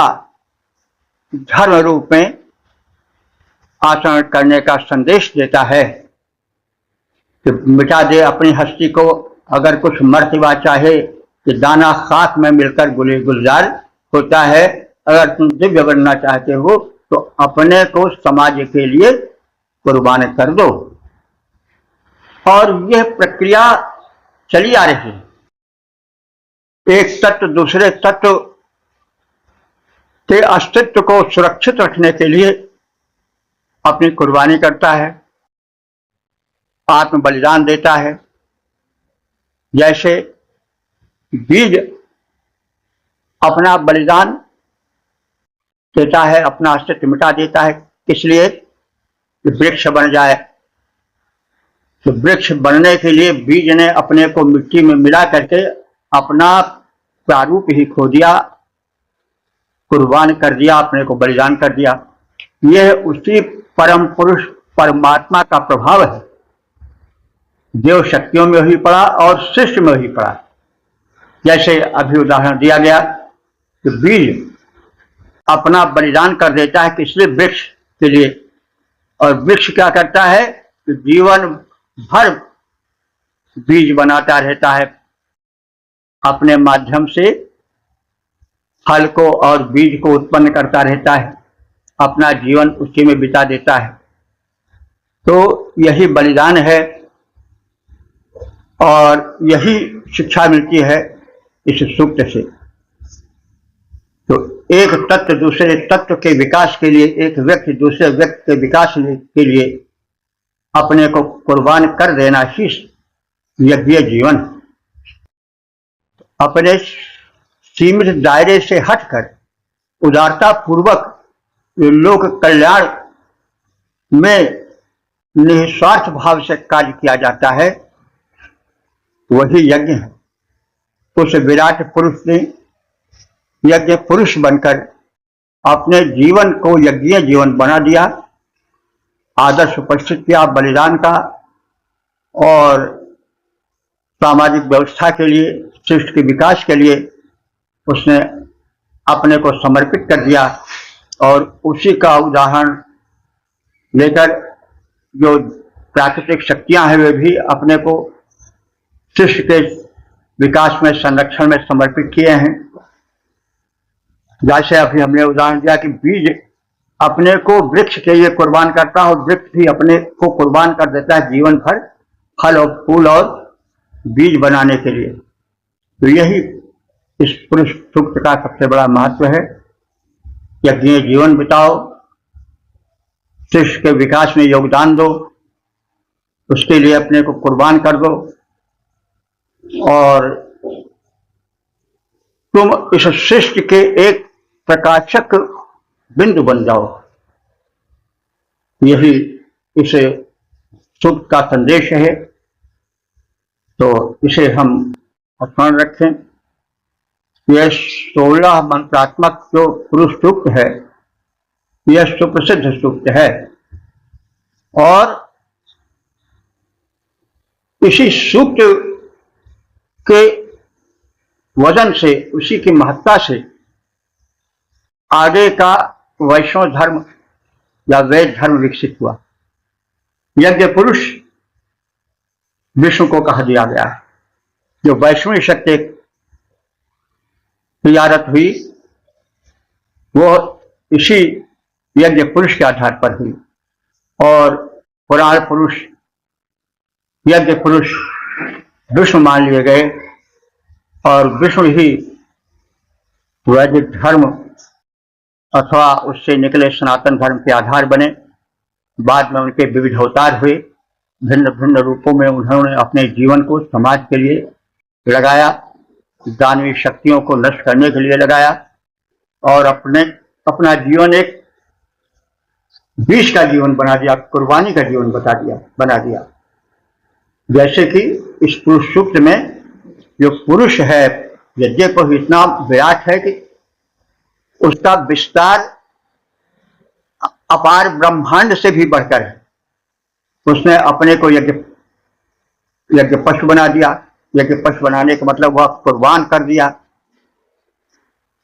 धर्म रूप में आचरण करने का संदेश देता है कि मिटा दे अपनी हस्ती को। अगर कुछ मर्तबा चाहे कि दाना खाक में मिलकर गुलजार होता है, अगर तुम दिव्य बनना चाहते हो तो अपने को समाज के लिए कुर्बान कर दो। और यह प्रक्रिया चली आ रही है। एक तत्व दूसरे तत्व के अस्तित्व को सुरक्षित रखने के लिए अपनी कुर्बानी करता है, आत्म बलिदान देता है। जैसे बीज अपना बलिदान देता है, अपना अस्तित्व मिटा देता है, किस लिए? कि वृक्ष बन जाए। तो वृक्ष बनने के लिए बीज ने अपने को मिट्टी में मिला करके अपना प्रारूप ही खो दिया, कुर्बान कर दिया, अपने को बलिदान कर दिया। यह उसी परम पुरुष परमात्मा का प्रभाव है। देव शक्तियों में ही पड़ा और शिष्य में ही पड़ा। जैसे अभी उदाहरण दिया गया कि बीज अपना बलिदान कर देता है, किसलिए? वृक्ष के लिए। और वृक्ष क्या करता है कि जीवन भर बीज बनाता रहता है, अपने माध्यम से फल को और बीज को उत्पन्न करता रहता है, अपना जीवन उसी में बिता देता है। तो यही बलिदान है और यही शिक्षा मिलती है इस सूक्त से। तो एक तत्व दूसरे तत्व के विकास के लिए, एक व्यक्ति दूसरे व्यक्ति के विकास के लिए अपने को कुर्बान कर देना ही यज्ञ जीवन। अपने सीमित दायरे से हटकर उदारता पूर्वक लोक कल्याण में निस्वार्थ भाव से कार्य किया जाता है, वही यज्ञ है। उस विराट पुरुष ने यज्ञ पुरुष बनकर अपने जीवन को यज्ञ जीवन बना दिया, आदर्श उपस्थित किया बलिदान का, और सामाजिक व्यवस्था के लिए, सृष्टि के विकास के लिए उसने अपने को समर्पित कर दिया। और उसी का उदाहरण लेकर जो प्राकृतिक शक्तियां हैं वे भी अपने को सृष्टि के विकास में, संरक्षण में समर्पित किए हैं। जैसे अभी हमने उदाहरण दिया कि बीज अपने को वृक्ष के लिए कुर्बान करता है और वृक्ष भी अपने को कुर्बान कर देता है जीवन भर फल और फूल और बीज बनाने के लिए। तो यही इस पुरुष सूक्त का सबसे बड़ा महत्व है। यज्ञ जीवन बिताओ, सृष्टि के विकास में योगदान दो, उसके लिए अपने को कुर्बान कर दो और तुम इस सृष्टि के एक प्रकाशक बिंदु बन जाओ। यही इस सूक्त का संदेश है। तो इसे हम स्मरण रखें। यह 16 मंत्रात्मक जो पुरुष सूक्त है, यह सुप्रसिद्ध सूक्त है और इसी सूक्त के वजन से, उसी की महत्ता से आगे का वैष्णव धर्म या वैद धर्म विकसित हुआ। यज्ञ पुरुष विष्णु को कहा दिया गया है। जो वैष्णवी शक्ति तैयारत हुई वो इसी यज्ञ पुरुष के आधार पर हुई और पुराण पुरुष, यज्ञ पुरुष विष्णु मान लिए गए और विष्णु ही वैदिक धर्म अथवा उससे निकले सनातन धर्म के आधार बने। बाद में उनके विविध अवतार हुए, भिन्न भिन्न रूपों में उन्होंने अपने जीवन को समाज के लिए लगाया, दानवीय शक्तियों को नष्ट करने के लिए लगाया और अपना जीवन एक विष का जीवन बना दिया, कुर्बानी का जीवन बना दिया। जैसे कि इस पुरुष सूक्त में जो पुरुष है यज्ञ को इतना विराट है कि उसका विस्तार अपार ब्रह्मांड से भी बढ़कर है। उसने अपने को यज्ञ पशु बना दिया। यज्ञ पशु बनाने का मतलब वह कुर्बान कर दिया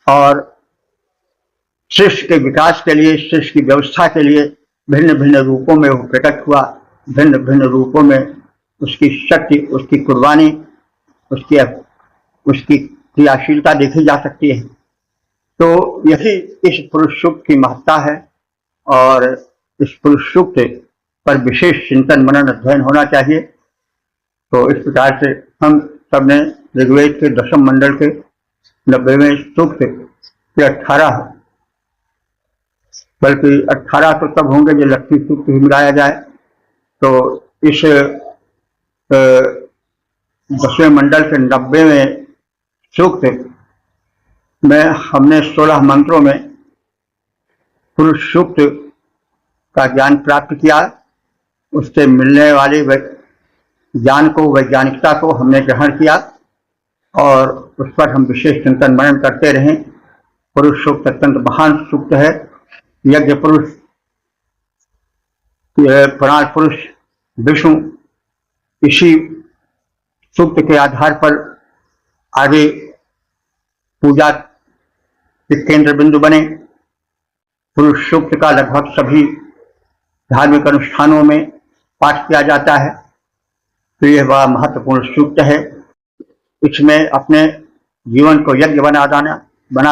और सृष्टि के विकास के लिए, सृष्टि की व्यवस्था के लिए भिन्न भिन्न रूपों में वो प्रकट हुआ। भिन्न भिन्न रूपों में उसकी शक्ति, उसकी कुर्बानी, उसकी क्रियाशीलता देखी जा सकती है। तो यही इस पुरुष सूक्त की महत्ता है और इस पुरुष सूक्त पर विशेष चिंतन मनन अध्ययन होना चाहिए। तो इस प्रकार से हम सबने ऋग्वेद के 10वें मंडल के 90वें सूक्त के 18, बल्कि 18 तो तब होंगे जो लक्ष्मी सूक्त ही मिलाया जाए। तो इस 10वें मंडल के 90वें सूक्त में हमने 16 मंत्रों में पुरुष सूक्त का ज्ञान प्राप्त किया। उससे मिलने वाले ज्ञान को, वैज्ञानिकता को हमने ग्रहण किया और उस पर हम विशेष चिंतन मनन करते रहें। पुरुष सूक्त अत्यंत महान सूक्त है। यज्ञ पुरुष, पुराण पुरुष विष्णु इसी सूक्त के आधार पर आगे पूजा के केंद्र बिंदु बने। पुरुष सूक्त का लगभग सभी धार्मिक अनुष्ठानों में पाठ किया जाता है। तो यह बड़ा महत्वपूर्ण सूक्त है। इसमें अपने जीवन को यज्ञ बना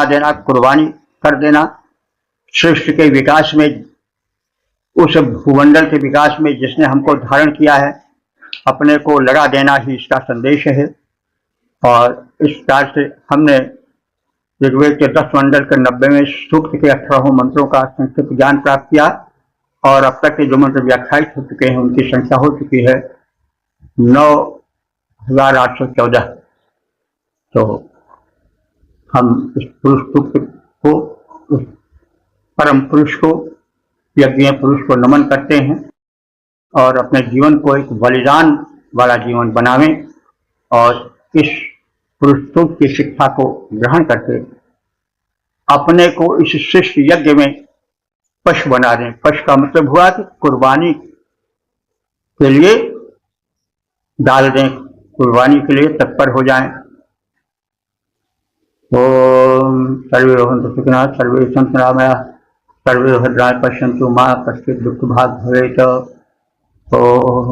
देना, कुर्बानी कर देना, सृष्टि के विकास में, उस भूमंडल के विकास में जिसने हमको धारण किया है, अपने को लगा देना ही इसका संदेश है। और इस प्रकार से हमने ऋग्वेद के 10 मंडल के 90वें सूक्त के 18 मंत्रों का संक्षिप्त ज्ञान प्राप्त किया और अब तक के जो मंत्र व्याख्यायित हो चुके हैं उनकी संख्या हो चुकी है 9814। तो हम इस पुरुष सूक्त को, उस परम पुरुष को, यज्ञ पुरुष को नमन करते हैं और अपने जीवन को एक बलिदान वाला जीवन बनावें और इस पुरुष सूक्त की शिक्षा को ग्रहण करके अपने को इस श्रेष्ठ यज्ञ में पशु बना दें। पशु का मतलब हुआ कि कुर्बानी के लिए डाल दें, कुर्बानी के लिए तत्पर हो जाएं। ओम सर्वे भवन्तु सुखिनः, सर्वे सन्तु निरामयाः, सर्वे भद्राणि पश्यन्तु मा कश्चित् दुःखभाग् भवेत्। ओम।